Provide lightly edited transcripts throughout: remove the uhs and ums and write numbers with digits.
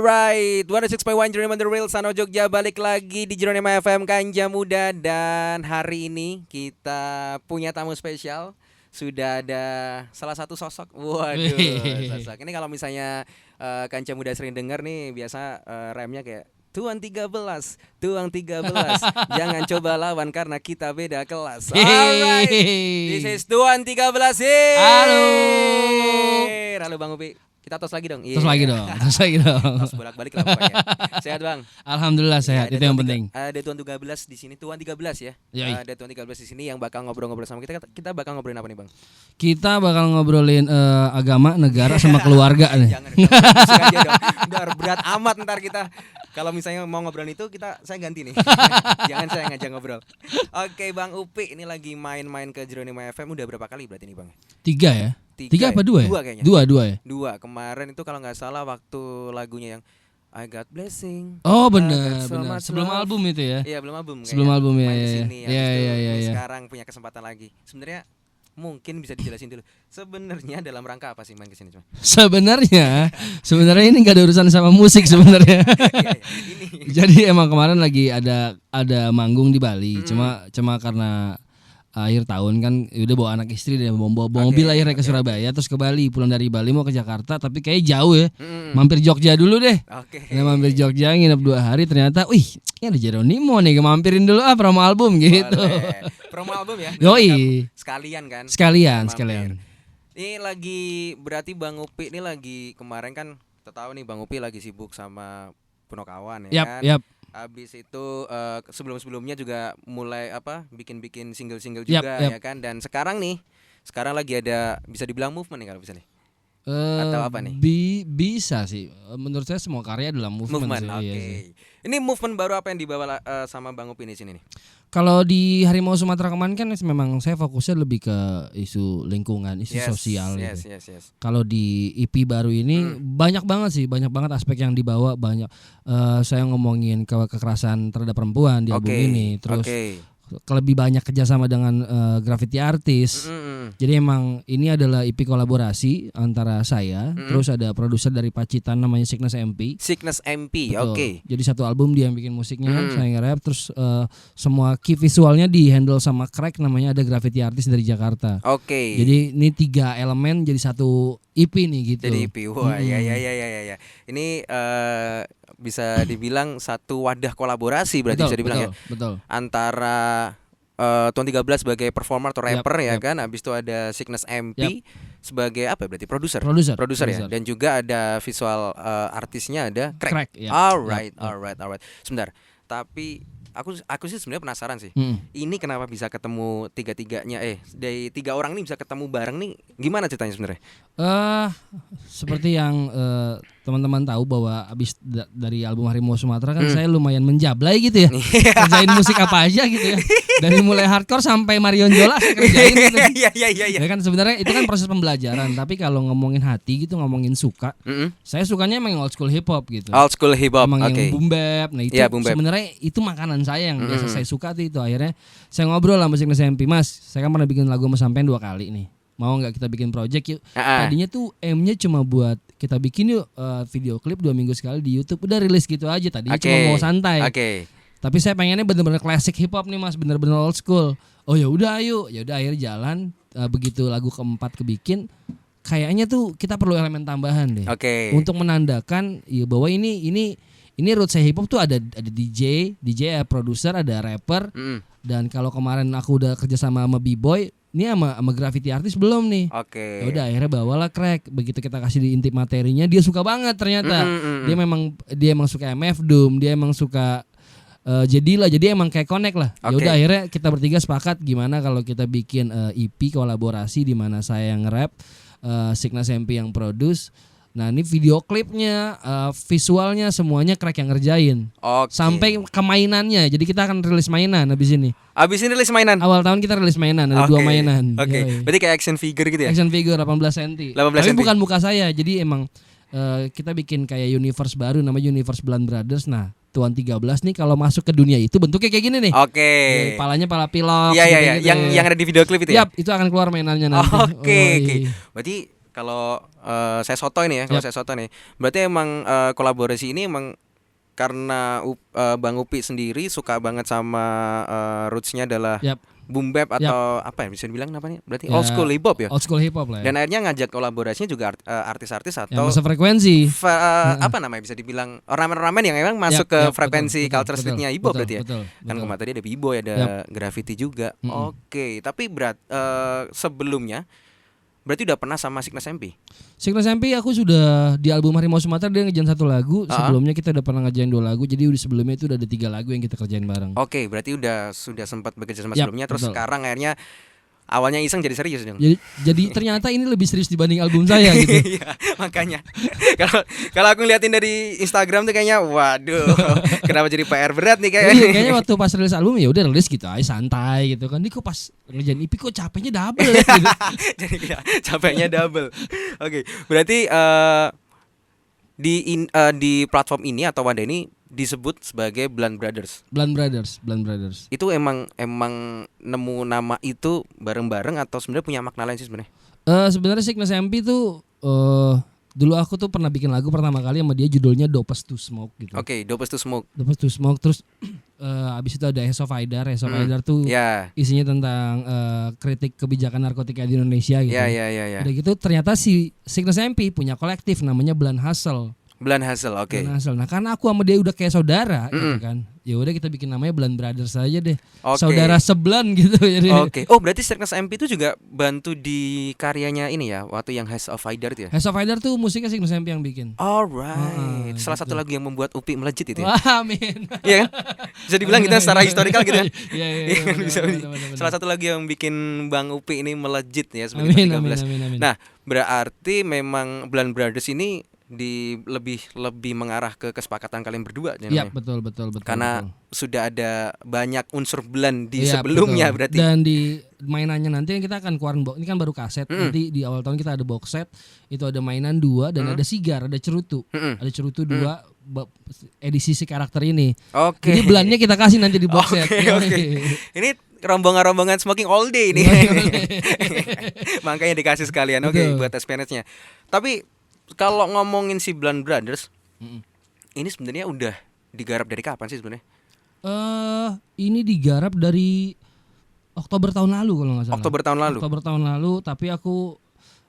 Alright, 106.1 Jeronimo The Real Sano Jogja, balik lagi di Jeronimo FM Ganja Muda. Dan hari ini kita punya tamu spesial. Sudah ada salah satu sosok. Waduh, sosok. Ini kalau misalnya Ganja Muda sering dengar nih, biasa remnya kayak Tuan 13, Tuan 13. Jangan coba lawan karena kita beda kelas. Alright, this is Tuan 13. Halo. Halo Bang Upi. Kita tos lagi dong. Terus lagi dong. Tos bolak-balik lah pokoknya. Sehat Bang? Alhamdulillah sehat, Ya, itu yang penting. Ada Tuan 13 di sini, Tuan 13 ya. Ada Tuan 13 di sini yang bakal ngobrol-ngobrol sama kita. Kita bakal ngobrolin apa nih Bang? Kita bakal ngobrolin agama, negara sama keluarga nih. Jangan aja dong. Berat amat ntar kita. Kalau misalnya mau ngobrolin itu saya ganti nih. Jangan saya ngajak ngobrol. Oke Bang Upi, ini lagi main-main ke Jeronimo FM udah berapa kali berarti nih Bang? 3 ya? 3 apa 2 ya? 2 kayaknya. 2 ya? 2. Kemarin itu kalau nggak salah waktu lagunya yang I Got Blessing. Oh benar. Sebelum love. album itu ya? Iya belum album. Sebelum album ya. Main kesini, Iya. Sekarang punya kesempatan lagi. Sebenarnya mungkin bisa dijelasin dulu. Sebenarnya dalam rangka apa sih main kesini cuma? Sebenarnya ini nggak ada urusan sama musik sebenarnya. Ini. Jadi emang kemarin lagi ada manggung di Bali. Cuma karena akhir tahun kan udah bawa anak istri dan bawa mobil akhirnya ke Surabaya, terus ke Bali, pulang dari Bali mau ke Jakarta tapi kayak jauh ya. Mampir Jogja dulu deh. Nah, mampir Jogja nginep 2 hari, ternyata wih ini ada Jeronimo nih, mampirin dulu promo album gitu. Boleh. Promo album ya. Yoi. Sekalian kan. Sekalian. Ini lagi berarti Bang Upi ini lagi kemarin kan kita tahu nih Bang Upi lagi sibuk sama Punokawan ya kan. Yap. Habis itu sebelum-sebelumnya juga mulai bikin single-single juga ya kan. Dan sekarang lagi ada bisa dibilang movement nih kalau bisa nih. Atau apa nih? Bisa sih. Menurut saya semua karya adalah movement sih. Oke. Iya. Ini movement baru apa yang dibawa sama Bang Upi di sini nih? Kalau di Harimau Sumatera kemarin kan memang saya fokusnya lebih ke isu lingkungan, isu sosial gitu. Yes. Kalau di EP baru ini banyak banget aspek yang dibawa, banyak saya ngomongin kekerasan terhadap perempuan di album ini, terus lebih banyak kerjasama dengan graffiti artis. Jadi emang ini adalah EP kolaborasi antara saya, terus ada produser dari Pacitan namanya Sickness MP. Oke. Jadi satu album dia yang bikin musiknya, saya nge-rap, terus semua key visualnya di handle sama Crack namanya, ada graffiti artis dari Jakarta. Oke. Jadi ini 3 elemen jadi satu EP nih gitu. Jadi EP. Wah, ya. Ini bisa dibilang satu wadah kolaborasi berarti bisa dibilang betul. Antara Tuan 13 sebagai performer atau rapper kan, habis itu ada Sickness MP sebagai apa berarti produser ya, dan juga ada visual artisnya ada Crack. Alright. Sebentar. Tapi aku sih sebenarnya penasaran sih. Ini kenapa bisa ketemu tiga-tiganya dari 3 orang ini bisa ketemu bareng nih? Gimana ceritanya sebenarnya? Seperti yang teman-teman tahu bahwa abis dari album Harimau Sumatera kan saya lumayan menjablay gitu ya. Kerjain musik apa aja gitu ya. Dari mulai hardcore sampai Marion Jola saya kerjain gitu. Iya. Ya kan sebenarnya itu kan proses pembelajaran, tapi kalau ngomongin hati gitu, ngomongin suka, saya sukanya emang old school hip hop gitu. Old school hip hop. Emang yang boom bap. Nah itu sebenarnya itu makanan saya yang biasa saya suka tuh itu. Akhirnya saya ngobrol sama Sickness MP, Mas, saya kan pernah bikin lagu sama sampean 2 kali nih. Mau nggak kita bikin project yuk? Tadinya tuh M-nya cuma buat kita bikin yuk video klip 2 minggu sekali di YouTube. Udah rilis gitu aja, tadinya cuma mau santai. Tapi saya pengennya bener-bener klasik hip hop nih Mas, bener-bener old school. Oh ya udah ayo. Ya udah akhirnya jalan. Begitu lagu keempat kebikin, kayaknya tuh kita perlu elemen tambahan deh. Untuk menandakan ya bahwa ini roots hip hop tuh ada DJ, produser, ada rapper. Dan kalau kemarin aku udah kerja sama B-boy, ini sama graffiti artis belum nih. Ya udah akhirnya bawalah Crack. Begitu kita kasih di intip materinya, dia suka banget ternyata. Dia emang suka MF Doom, dia emang suka jadi emang kayak connect lah. Ya udah akhirnya kita bertiga sepakat gimana kalau kita bikin EP kolaborasi di mana saya yang nge-rap, Sickness MP yang produce. Nah ini video klipnya, visualnya semuanya Crack yang ngerjain. Sampai ke mainannya. Jadi kita akan rilis mainan abis ini. Rilis mainan? Awal tahun kita rilis mainan, ada 2 mainan. Berarti kayak action figure gitu ya? Action figure 18 cm. Tapi bukan muka saya, jadi emang kita bikin kayak universe baru namanya Universe Blunt Brothers. Nah Tuan 13 nih kalau masuk ke dunia itu bentuknya kayak gini nih. Palanya pala pilok. Iya. Yang ada di video klip itu ya? Yap, itu akan keluar mainannya nanti. Oke. Berarti Kalau saya soto ini ya, kalau saya soto nih, berarti emang kolaborasi ini emang karena Bang Upi sendiri suka banget sama rootsnya adalah boom bap atau apa ya bisa dibilang namanya? Berarti old school hip hop ya? Old school hip hop lah ya. Dan akhirnya ngajak kolaborasinya juga artis-artis atau sefrekuensi. Apa namanya bisa dibilang ornamen-ornamen yang emang masuk ke frekuensi culture streetnya hip hop berarti ya. Kan kemarin tadi ada b-boy, ada graffiti juga. Oke, tapi sebelumnya berarti udah pernah sama Sickness MP? Sickness MP aku sudah di album Harimau Sumatera dia ngerjain 1 lagu. Sebelumnya kita udah pernah ngerjain 2 lagu. Jadi sebelumnya itu udah ada 3 lagu yang kita kerjain bareng. Oke, berarti sudah sempat bekerja sama sebelumnya. Terus sekarang akhirnya awalnya iseng jadi serius dong. Jadi ternyata ini lebih serius dibanding album saya gitu. Iya, makanya. Kalau aku ngeliatin dari Instagram tuh kayaknya waduh, kenapa jadi PR berat nih kayaknya. Kayaknya waktu pas rilis album ya udah rilis gitu aja santai gitu kan. Ini kok pas ngerjain EP kok capeknya double ya gitu. Jadi capeknya double. Oke, berarti di platform ini atau wadah ini disebut sebagai Blunt Brothers. Blunt Brothers. Itu emang nemu nama itu bareng-bareng atau sebenarnya punya makna lain sih sebenarnya? Sebenarnya Sickness MP itu dulu aku tuh pernah bikin lagu pertama kali sama dia judulnya Dopest to Smoke gitu. Oke, Dopest to Smoke. Terus abis itu ada Heads of Haidar. Heads of Haidar tuh isinya tentang kritik kebijakan narkotika di Indonesia gitu. Iya. Udah gitu ternyata si Sickness MP punya kolektif namanya Blunt Hustle. Blunt Hustle, oke. Nah karena aku sama dia udah kayak saudara gitu kan. Ya udah kita bikin namanya Blunt Brothers aja deh. Saudara seblan gitu jadi. Oke. Oh, berarti Sickness MP itu juga bantu di karyanya ini ya, waktu yang Heads of Haidar itu ya? Heads of Haidar tuh musiknya Sickness MP yang bikin. Alright. Salah satu lagu yang membuat Upi melejit itu ya. Wah, amin. Iya kan? Bisa dibilang gitu secara historikal gitu kan. Iya. Bisa. Salah satu lagu yang bikin Bang Upi ini melejit ya sebagai 13. Amin. Nah, berarti memang Blunt Brothers ini lebih mengarah ke kesepakatan kalian berdua. Iya, betul. Karena sudah ada banyak unsur blend di sebelumnya betul. Berarti. Dan di mainannya nanti kita akan keluarin ini kan baru kaset. Nanti di awal tahun kita ada box set. Itu ada mainan 2 dan ada sigar, ada cerutu. Ada cerutu 2 edisi si karakter ini. Oke. Jadi blendnya kita kasih nanti di box set. Oke. Ini rombongan smoking all day ini. Makanya dikasih sekalian. Oke, buat experience-nya. Tapi kalau ngomongin si Blunt Brothers, ini sebenarnya udah digarap dari kapan sih sebenarnya? Ini digarap dari Oktober tahun lalu kalau nggak salah. Oktober tahun lalu, tapi aku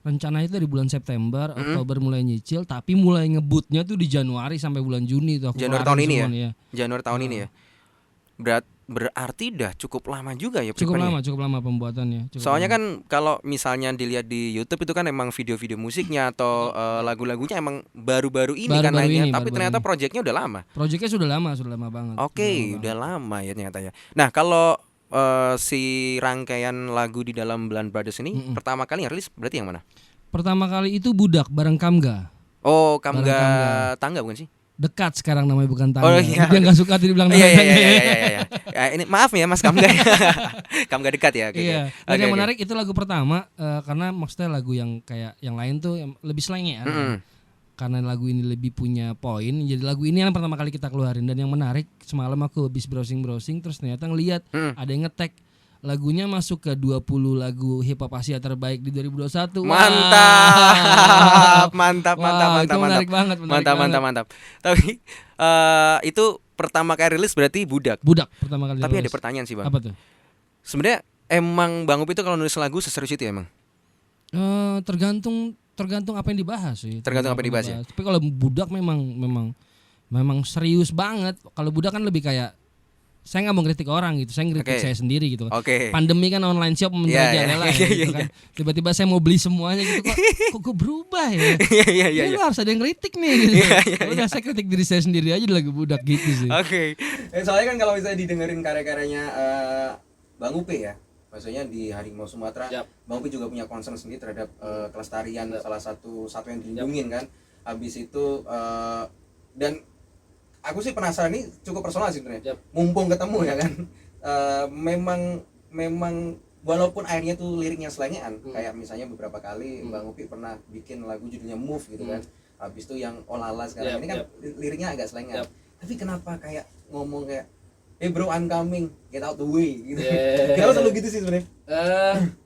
rencananya itu dari bulan September, Oktober mulai nyicil, tapi mulai ngebutnya tuh di Januari sampai bulan Juni tuh. Januari tahun ini ya? Januari tahun ini ya. Berarti udah cukup lama juga ya cukup lama pembuatannya. Soalnya kan kalau misalnya dilihat di YouTube itu kan emang video-video musiknya atau lagu-lagunya emang baru-baru ini kan naiknya, tapi ternyata proyeknya udah lama. Proyeknya sudah lama banget. Oke, udah lama ya ternyata ya. Nah, kalau si rangkaian lagu di dalam Blunt Brothers ini pertama kali yang rilis berarti yang mana? Pertama kali itu Budak bareng Kamga. Oh, Kamga Tangga bukan sih? Dekat sekarang namanya bukan Tangga. Oh, iya. Dia nggak suka dibilang Iya. Ini maaf ya Mas Kamga. Kamga dekat ya. Iya. Dan yang menarik itu lagu pertama karena maksudnya lagu yang kayak yang lain tuh yang lebih slang ya. Karena lagu ini lebih punya poin. Jadi lagu ini yang pertama kali kita keluarin dan yang menarik semalam aku habis browsing terus ternyata ngelihat ada yang nge-tag lagunya masuk ke 20 lagu hip hop Asia terbaik di 2021. Mantap. Menarik banget. Mantap. Tapi itu pertama kali rilis berarti Budak pertama kali. Tapi rilis. ada pertanyaan sih, Bang. Apa tuh? Sebenarnya emang Bang Upi itu kalau nulis lagu seserius itu ya, emang? Tergantung apa yang dibahas sih. Tergantung apa yang dibahas ya. Tapi kalau Budak memang serius banget. Kalau Budak kan lebih kayak saya nggak mau kritik orang gitu, saya ngeritik saya sendiri gitu. Pandemi kan online shop menjadi gitu kan. Tiba-tiba saya mau beli semuanya gitu kok gue berubah ya. Lu harus ada yang kritik nih gitu. Udah saya kritik diri saya sendiri aja di lagu Budak gitu sih. Soalnya kan kalau misalnya didengerin karya-karyanya Bang Upi ya, maksudnya di Harimau Sumatera, Bang Upi juga punya concern sendiri terhadap kelestarian salah satu yang dilindungin kan. Habis itu dan aku sih penasaran, ini cukup personal sih sebenarnya. Mumpung ketemu ya kan. Memang walaupun akhirnya tuh liriknya selengean, kayak misalnya beberapa kali Bang Upi pernah bikin lagu judulnya Move gitu kan. Habis itu yang Olala sekarang ini kan liriknya agak selengean. Tapi kenapa kayak ngomong kayak bro I'm coming, get out the way gitu. Kenapa selalu gitu sih sebenarnya?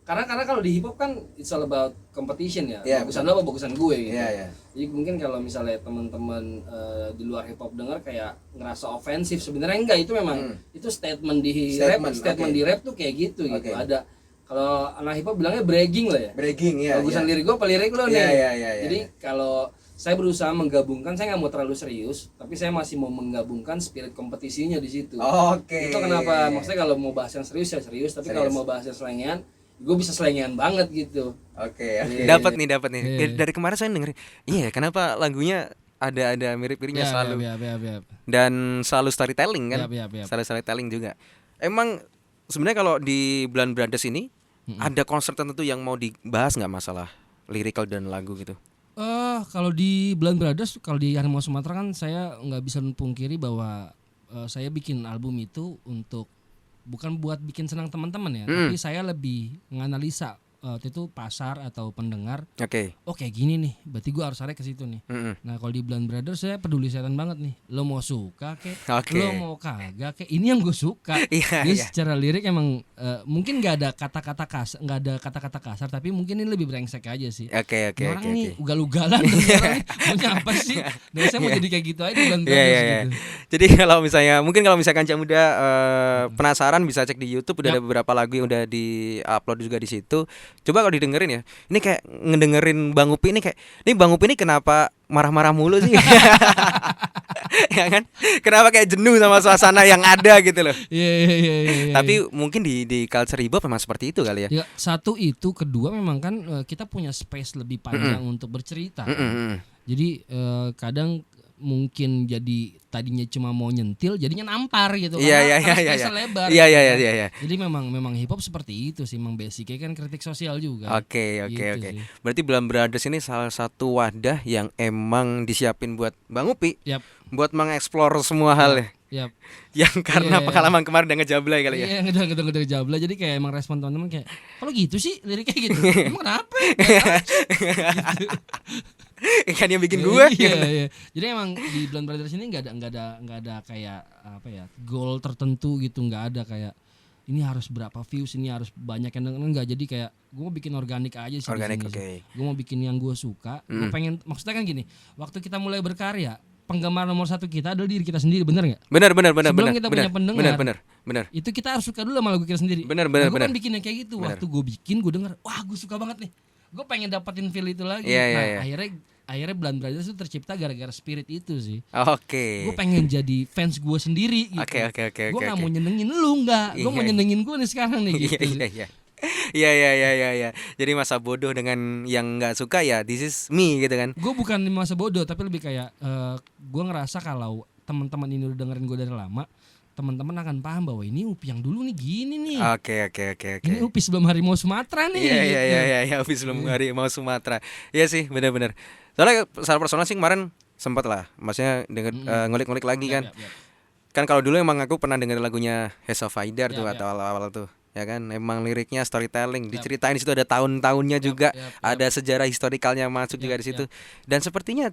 Karena kalau di hip hop kan it's all about competition ya. Bagusan lo apa bagusan gue gitu. Jadi mungkin kalau misalnya teman-teman di luar hip hop dengar kayak ngerasa ofensif, sebenarnya enggak, itu memang itu statement di rap tuh kayak gitu gitu. Ada kalau anak hip hop bilangnya bragging lah ya. Bragging ya. Bagusan lirik gue apa lirik lo nih. Jadi kalau saya berusaha menggabungkan, saya nggak mau terlalu serius, tapi saya masih mau menggabungkan spirit kompetisinya di situ. Itu kenapa? Maksudnya kalau mau bahas yang serius ya serius, tapi kalau mau bahas yang selengean, gue bisa selengean banget gitu. Dapat nih. Dari kemarin saya dengerin, kenapa lagunya ada mirip-miripnya selalu. Dan selalu storytelling kan? Selalu storytelling juga. Emang sebenarnya kalau di Blunt Brothers ini ada konsep tertentu yang mau dibahas nggak, masalah lyrical dan lagu gitu? Kalau di Blunt Brothers, kalau di Harimau Sumatera kan saya nggak bisa pungkiri bahwa saya bikin album itu untuk bukan buat bikin senang teman-teman ya, tapi saya lebih menganalisa waktu itu pasar atau pendengar. Oh kayak gini nih, berarti gue harus arek ke situ nih. Nah kalau di Blunt Brothers saya peduli setan banget nih. Lo mau suka kek, lo mau kagak kek, ini yang gue suka. Jadi secara lirik emang mungkin nggak ada kata-kata kasar, tapi mungkin ini lebih brengsek aja sih. Orang nih ugal-ugalan, maunya apa sih? Dan saya mau jadi kayak gitu aja di Blunt Brothers gitu. Jadi kalau misalkan Kancah Muda penasaran, bisa cek di YouTube, udah ada beberapa lagu yang udah di-upload juga di situ. Coba kalau didengerin ya, ini kayak ngedengerin Bang Upi ini kayak, ini Bang Upi ini kenapa marah-marah mulu sih? Ya kan? Kenapa kayak jenuh sama suasana yang ada gitu loh? Iya. Tapi mungkin di culture hip hop memang seperti itu kali ya. Satu itu, kedua memang kan kita punya space lebih panjang untuk bercerita. Jadi kadang mungkin jadi tadinya cuma mau nyentil jadinya nampar gitu karena space lebar. Iya. Jadi memang hip hop seperti itu sih, memang basicnya kan kritik sosial juga. Oke. Berarti Blunt Brothers ini salah satu wadah yang emang disiapin buat Bang Upi. Buat mengeksplor semua hal ya. Yang karena pengalaman kemarin udah ngejablay kali ya. Iya, ngejablay. Jadi kayak emang respon teman-teman kayak, kalau gitu sih liriknya gitu. Emang kenapa? Kan yang bikin gue. Iya. Jadi emang di Blunt Brothers ini nggak ada kayak apa ya, goal tertentu gitu, nggak ada kayak ini harus berapa views, ini harus banyak yang denger, enggak. Jadi kayak gue mau bikin organik aja sih. Gue mau bikin yang gue suka. Gue pengen, maksudnya kan gini, waktu kita mulai berkarya, penggemar nomor satu kita adalah diri kita sendiri, bener nggak? Bener. Sebelum kita punya pendengar, bener. Itu kita harus suka dulu sama lagu kita sendiri. Bener. Gue kan bikin yang kayak gitu. Waktu gue bikin, gue denger, wah gue suka banget nih. Gue pengen dapetin feel itu lagi. Akhirnya Blunt Brothers itu tercipta gara-gara spirit itu sih. Gue pengen jadi fans gue sendiri gitu. Gue nggak mau nyenengin lu, nggak. Gue mau nyenengin gue nih sekarang nih gitu. Iya. Jadi masa bodoh dengan yang nggak suka ya, this is me gitu kan. Gue bukan masa bodoh, tapi lebih kayak gue ngerasa kalau teman-teman ini udah dengerin gue dari lama, teman-teman akan paham bahwa ini Upi yang dulu nih gini nih. Oke. Ini Upi sebelum Harimau Sumatera nih. Iya, Upi sebelum Harimau Sumatera. Iya sih, benar. Soalnya secara personal sih kemarin sempat lah, maksudnya denger ngulik-ngulik lagi kan. Kan kalau dulu emang aku pernah denger lagunya Heads of Haidar tuh atau awal-awal tuh. Ya kan, emang liriknya storytelling, diceritain di situ, ada tahun-tahunnya juga, ada sejarah historikalnya masuk juga di situ. Dan sepertinya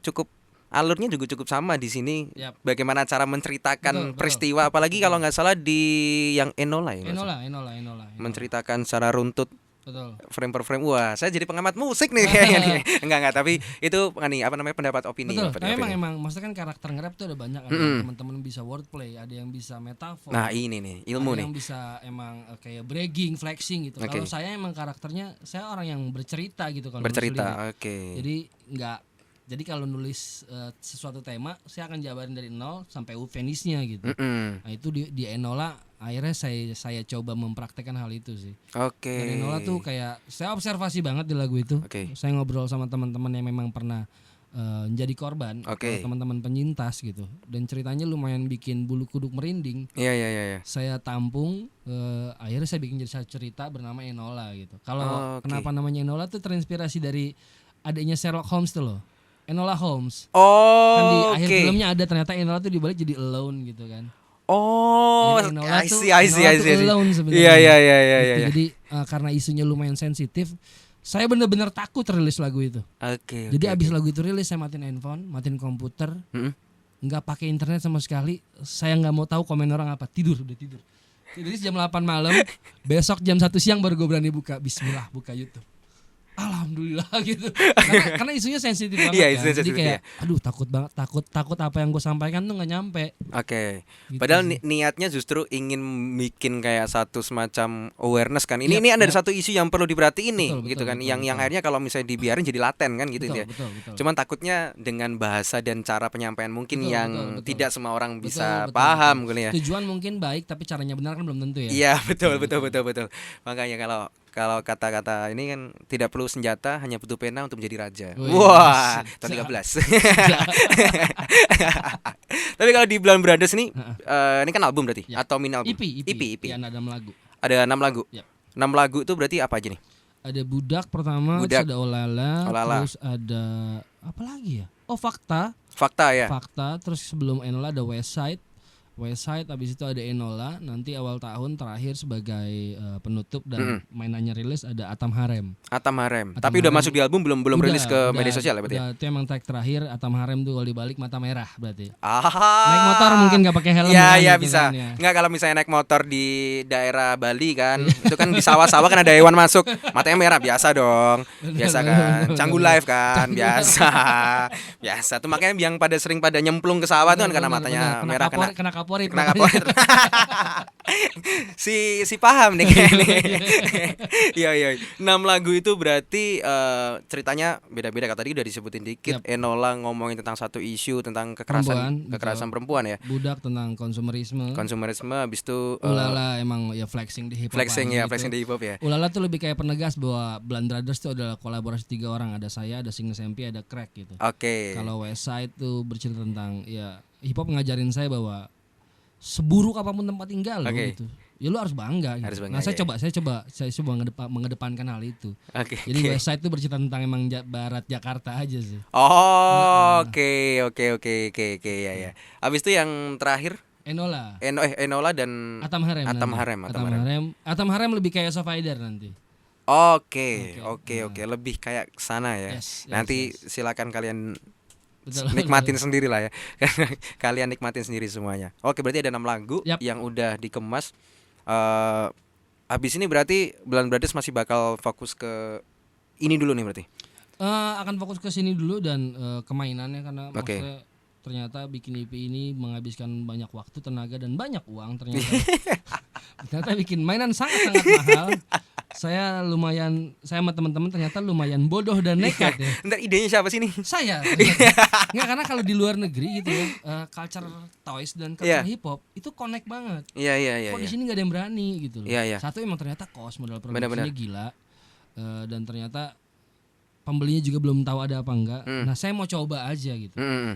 alurnya juga cukup sama di sini. Bagaimana cara menceritakan peristiwa, apalagi kalau nggak salah di yang Enola ya. Enola. Menceritakan secara runtut. Betul. Frame per frame. Wah, saya jadi pengamat musik nih kayaknya nih. Enggak, tapi itu pendapat opini. Betul. Emang maksudnya kan karakter nge-rap tuh ada banyak, ada teman-teman bisa wordplay, ada yang bisa metafor. Nah, ini nih, ilmu nih. Ada yang bisa emang kayak bragging, flexing gitu. Kalau saya emang karakternya, saya orang yang bercerita gitu kalau bercerita. Jadi kalau nulis sesuatu tema, saya akan jabarin dari nol sampai finishnya gitu. Nah itu di Enola akhirnya saya coba mempraktekkan hal itu sih. Dan Enola tuh kayak saya observasi banget di lagu itu. Saya ngobrol sama teman-teman yang memang pernah menjadi korban, teman-teman penyintas gitu. Dan ceritanya lumayan bikin bulu kuduk merinding. Iya. Saya tampung, akhirnya saya bikin jadi satu cerita bernama Enola gitu. Kalau kenapa namanya Enola tuh terinspirasi dari adiknya Sherlock Holmes tuh loh. Enola Holmes. Kan di akhir filmnya ada ternyata Enola tuh dibalik jadi alone gitu kan. I see. Alone sebenarnya. Iya. Jadi karena isunya lumayan sensitif, saya benar-benar takut rilis lagu itu. Jadi abis lagu itu rilis, saya matiin handphone, matiin komputer. nggak pakai internet sama sekali. Saya nggak mau tahu komen orang apa. Udah tidur. Jadi jam 8 malam, besok jam 1 siang baru gue berani buka. Bismillah, buka YouTube. Alhamdulillah gitu. Karena isunya sensitif banget kan. Jadi kayak aduh takut banget, takut apa yang gue sampaikan tuh nggak nyampe. Oke. Gitu. Padahal niatnya justru ingin bikin kayak satu semacam awareness kan. Ini ada satu isu yang perlu diperhatiin nih, gitu kan. Yang akhirnya kalau misalnya dibiarin jadi laten kan gitu ya. Betul. Cuman takutnya dengan bahasa dan cara penyampaian mungkin betul. Tidak semua orang bisa paham gitu ya. Tujuan mungkin baik tapi caranya benar kan belum tentu ya. Iya, betul. Makanya kalau kata-kata ini kan tidak perlu senjata, hanya butuh pena untuk menjadi raja. Wah, tahun 13. Tapi kalau di Blonde Brothers nih, ini kan album berarti atau mini album? EP. Ya, ada 6 lagu. Ada 6 lagu. Yep. 6 lagu itu berarti apa aja nih? Ada Budak pertama, terus ada Olala, terus ada apa lagi ya? Oh, Fakta ya. Fakta, terus sebelum Enola ada West Side, habis itu ada Enola, nanti awal tahun terakhir sebagai penutup dan mainannya rilis ada Atam Harem. Tapi udah masuk di album belum rilis ke media sosial ya berarti? Itu emang tag terakhir Atam Harem tuh kalau dibalik mata merah berarti. Naik motor mungkin gak pakai helm. Iya bisa. Kan, ya. Nggak kalau misalnya naik motor di daerah Bali kan, itu kan di sawah-sawah kan ada hewan masuk, matanya merah biasa dong. Biasa kan. Canggu live kan, biasa. Tuh makanya yang sering pada nyemplung ke sawah tuh kan karena matanya merah kena kaporit. si paham nih kayaknya. Iya. 6 lagu itu berarti ceritanya beda-beda. Tadi udah disebutin dikit. Enola ngomongin tentang satu isu tentang kekerasan perempuan ya. Budak tentang konsumerisme. Habis itu Ulala emang ya flexing di hip hop. Flexing di hip hop ya. Ulala tuh lebih kayak penegas bahwa Blonde Brothers itu adalah kolaborasi 3 orang. Ada saya, ada Cygnus MP, ada Crack gitu. Oke. Kalau West Side tuh bercerita tentang ya hip hop ngajarin saya bahwa seburuk apapun tempat tinggal lo gitu. Ya lu harus bangga gitu. Nah, saya coba mengedepankan hal itu. Jadi West Side itu bercerita tentang emang barat Jakarta aja sih. Oke ya. Habis itu yang terakhir Enola dan Atam Harem lebih kayak Sofider nanti. Oke. Lebih kayak sana ya. Nanti silakan kalian nikmatin sendiri lah ya. Kalian nikmatin sendiri semuanya. Oke, berarti ada 6 lagu yang udah dikemas. Habis ini berarti Blonde Brothers masih bakal fokus ke ini dulu nih berarti. Akan fokus ke sini dulu dan kemainannya karena maksudnya ternyata bikin EP ini menghabiskan banyak waktu, tenaga dan banyak uang ternyata. Ternyata bikin mainan sangat mahal. Saya sama teman-teman ternyata lumayan bodoh dan nekat ya. Ntar idenya siapa sih nih? Saya. Enggak, karena kalau di luar negeri gitu ya, culture toys dan culture hip hop itu connect banget. Iya. Kok di sini enggak ada yang berani gitu loh. Iya. Satu emang ternyata modal produksinya gila. Dan ternyata pembelinya juga belum tahu ada apa enggak. Nah, saya mau coba aja gitu.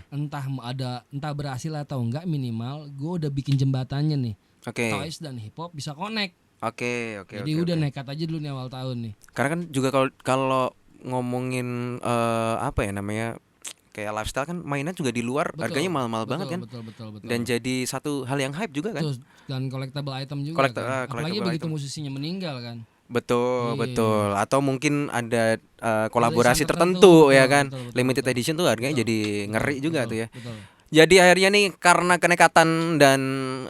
Entah berhasil atau enggak, minimal gue udah bikin jembatannya nih. Toys dan hip hop bisa connect. Jadi udah nekat aja dulu nih awal tahun nih. Karena kan juga kalau ngomongin apa ya namanya kayak lifestyle kan mainan juga di luar harganya mahal-mahal banget kan. Betul. Dan jadi satu hal yang hype juga kan. Dan collectible item juga. Apalagi begitu musisinya meninggal kan. Betul. Atau mungkin ada kolaborasi tertentu ya kan. Betul. Limited edition tuh harganya jadi ngeri juga tuh ya. Betul. Jadi akhirnya nih karena kenekatan dan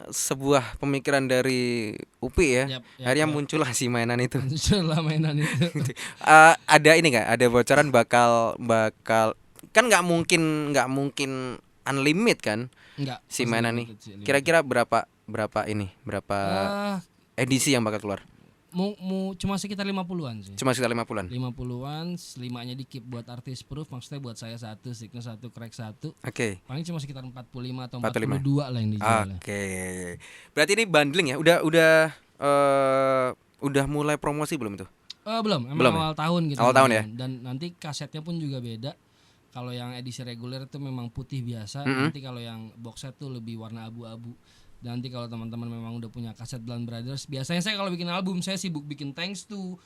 sebuah pemikiran dari Upi ya, akhirnya muncullah si mainan itu. Ada ini nggak? Ada bocoran bakal kan nggak mungkin unlimited kan? Enggak. Si mainan nih. Kira-kira berapa edisi yang bakal keluar? Cuma sekitar 50-an sih. 50-an, 5-nya di-keep buat artis proof, maksudnya buat saya 1, Cygnus 1, Crack 1. Paling cuma sekitar 45 atau 42 lah yang dijual. Berarti ini bundling ya? Udah mulai promosi belum itu? Belum, awal tahun gitu. Awal tahun ya. Dan nanti kasetnya pun juga beda. Kalau yang edisi reguler itu memang putih biasa, nanti kalau yang box set tuh lebih warna abu-abu. Nanti kalau teman-teman memang udah punya kaset Blonde Brothers, biasanya saya kalau bikin album saya sibuk bikin thanks to,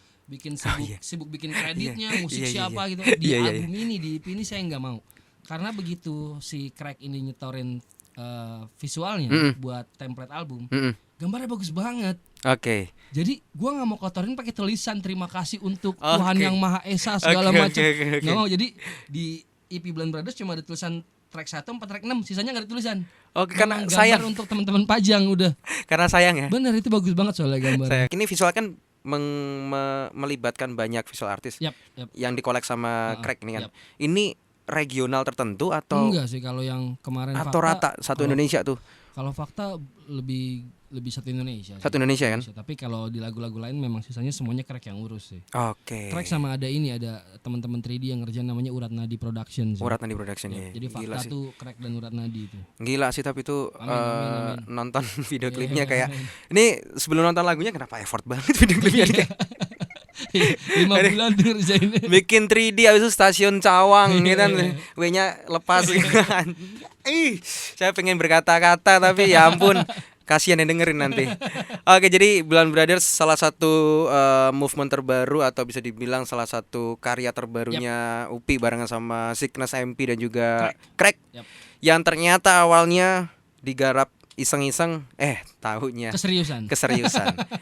sibuk bikin kreditnya, musik siapa gitu. Di album ini, di EP ini saya nggak mau. Karena begitu si Crack ini nyetorin visualnya buat template album, gambarnya bagus banget. Jadi gua nggak mau kotorin pakai tulisan terima kasih untuk Tuhan yang Maha Esa segala macam. Nggak mau. Jadi di EP Blonde Brothers cuma ada tulisan track 1 sampai track 6, sisanya enggak ada tulisan. Oke, karena gambar sayang untuk teman-teman pajang udah. Karena sayang ya. Bener, itu bagus banget soalnya gambar. Ini visual kan melibatkan banyak visual artis yep. yang dikolek sama Craig ini kan. Ini regional tertentu atau enggak sih kalau yang kemarin atau Fakta, rata satu Indonesia tuh? Kalau Fakta lebih satu Indonesia. Satu Indonesia kan? Tapi kalau di lagu-lagu lain memang sisanya semuanya Craig yang urus sih. Oke. Craig sama ada teman-teman 3D yang ngerjain namanya Urat Nadi Production sih. Urat Nadi Production ya. Jadi Fakta tuh Craig dan Urat Nadi itu. Gila sih tapi itu amin. Nonton video klipnya kayak ini sebelum nonton lagunya kenapa effort banget video klipnya. 5 bulan tuh ngerjain. Bikin 3D habis itu stasiun Cawang gitu kan. W-nya lepas gitu kan. Saya pengen berkata-kata tapi ya ampun, kasihan yang dengerin nanti. Oke, jadi Blunt Brothers salah satu movement terbaru atau bisa dibilang salah satu karya terbarunya Upi barengan sama Sickness MP dan juga Craig. Yang ternyata awalnya digarap iseng-iseng, tahunya keseriusan.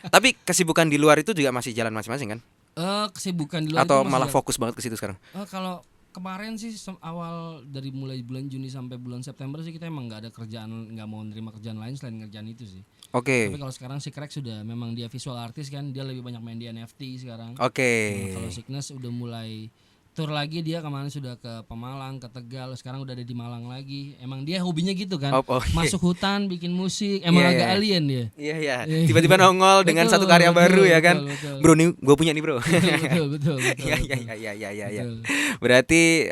Tapi kesibukan di luar itu juga masih jalan masing-masing kan? Kesibukan di luar atau itu malah fokus banget ke situ sekarang? Kalau kemarin sih awal dari mulai bulan Juni sampai bulan September sih kita emang nggak ada kerjaan, nggak mau nerima kerjaan lain selain ngerjain itu sih. Oke. Tapi kalau sekarang si Craig sudah memang dia visual artist kan, dia lebih banyak main di NFT sekarang. Oke. Kalau Sickness udah mulai tour lagi, dia kemarin sudah ke Pemalang, ke Tegal, sekarang udah ada di Malang lagi. Emang dia hobinya gitu kan, masuk hutan, bikin musik, emang agak alien dia. Iya. Tiba-tiba nongol dengan satu karya baru ya kan. Betul. Bro nih, gue punya nih bro. Betul. Iya. Berarti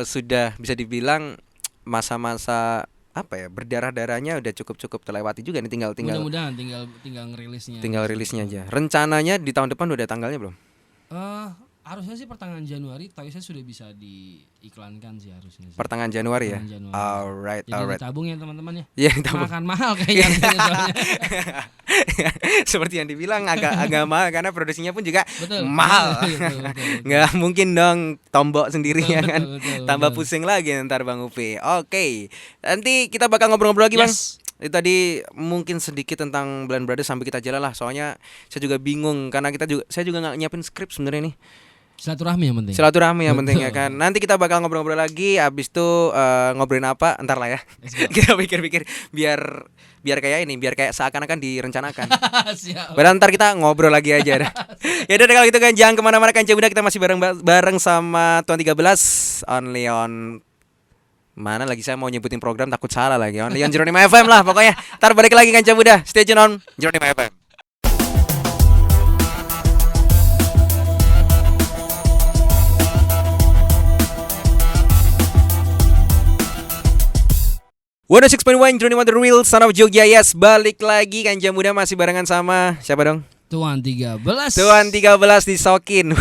sudah bisa dibilang masa-masa apa ya, berdarah-darahnya udah cukup terlewati juga nih, tinggal mudah-mudahan tinggal ngerilisnya. Tinggal rilisnya aja. Rencananya di tahun depan udah tanggalnya belum? Harusnya sih pertengahan Januari, tapi saya sudah bisa diiklankan sih harusnya sih. Pertengahan Januari ya? Alright. Jadi ditabung ya teman-teman ya. Iya, ditabung. Makan mahal kayaknya. Seperti yang dibilang agak mahal karena produksinya pun juga mahal. Betul. Nggak mungkin dong tombok sendiri ya kan. Betul. Tambah pusing lagi ntar Bang Upi. Oke. Nanti kita bakal ngobrol-ngobrol lagi Bang. Itu tadi mungkin sedikit tentang Blunt Brothers sambil kita jalan lah. Soalnya saya juga bingung karena saya juga nggak nyiapin skrip sebenarnya nih. Silaturahmi yang penting. Ya kan. Nanti kita bakal ngobrol-ngobrol lagi. Abis itu ngobrolin apa? Entar lah ya. Kita pikir-pikir biar kayak ini, biar kayak seakan-akan direncanakan. Siap. Ntar kita ngobrol lagi aja. Ya udah kalau gitu kan jangan kemana-mana kan Buda, kita masih bareng sama Tuan 13 only on mana lagi, saya mau nyebutin program takut salah lagi. Only on Jeronimo FM lah pokoknya. Ntar balik lagi kan Buda. Stay tune on Jeronimo FM. One 6.1 Jeronimo the Real Son of Jogja. Yes, balik lagi kan Muda masih barengan sama siapa dong? Tuan 13 disokin.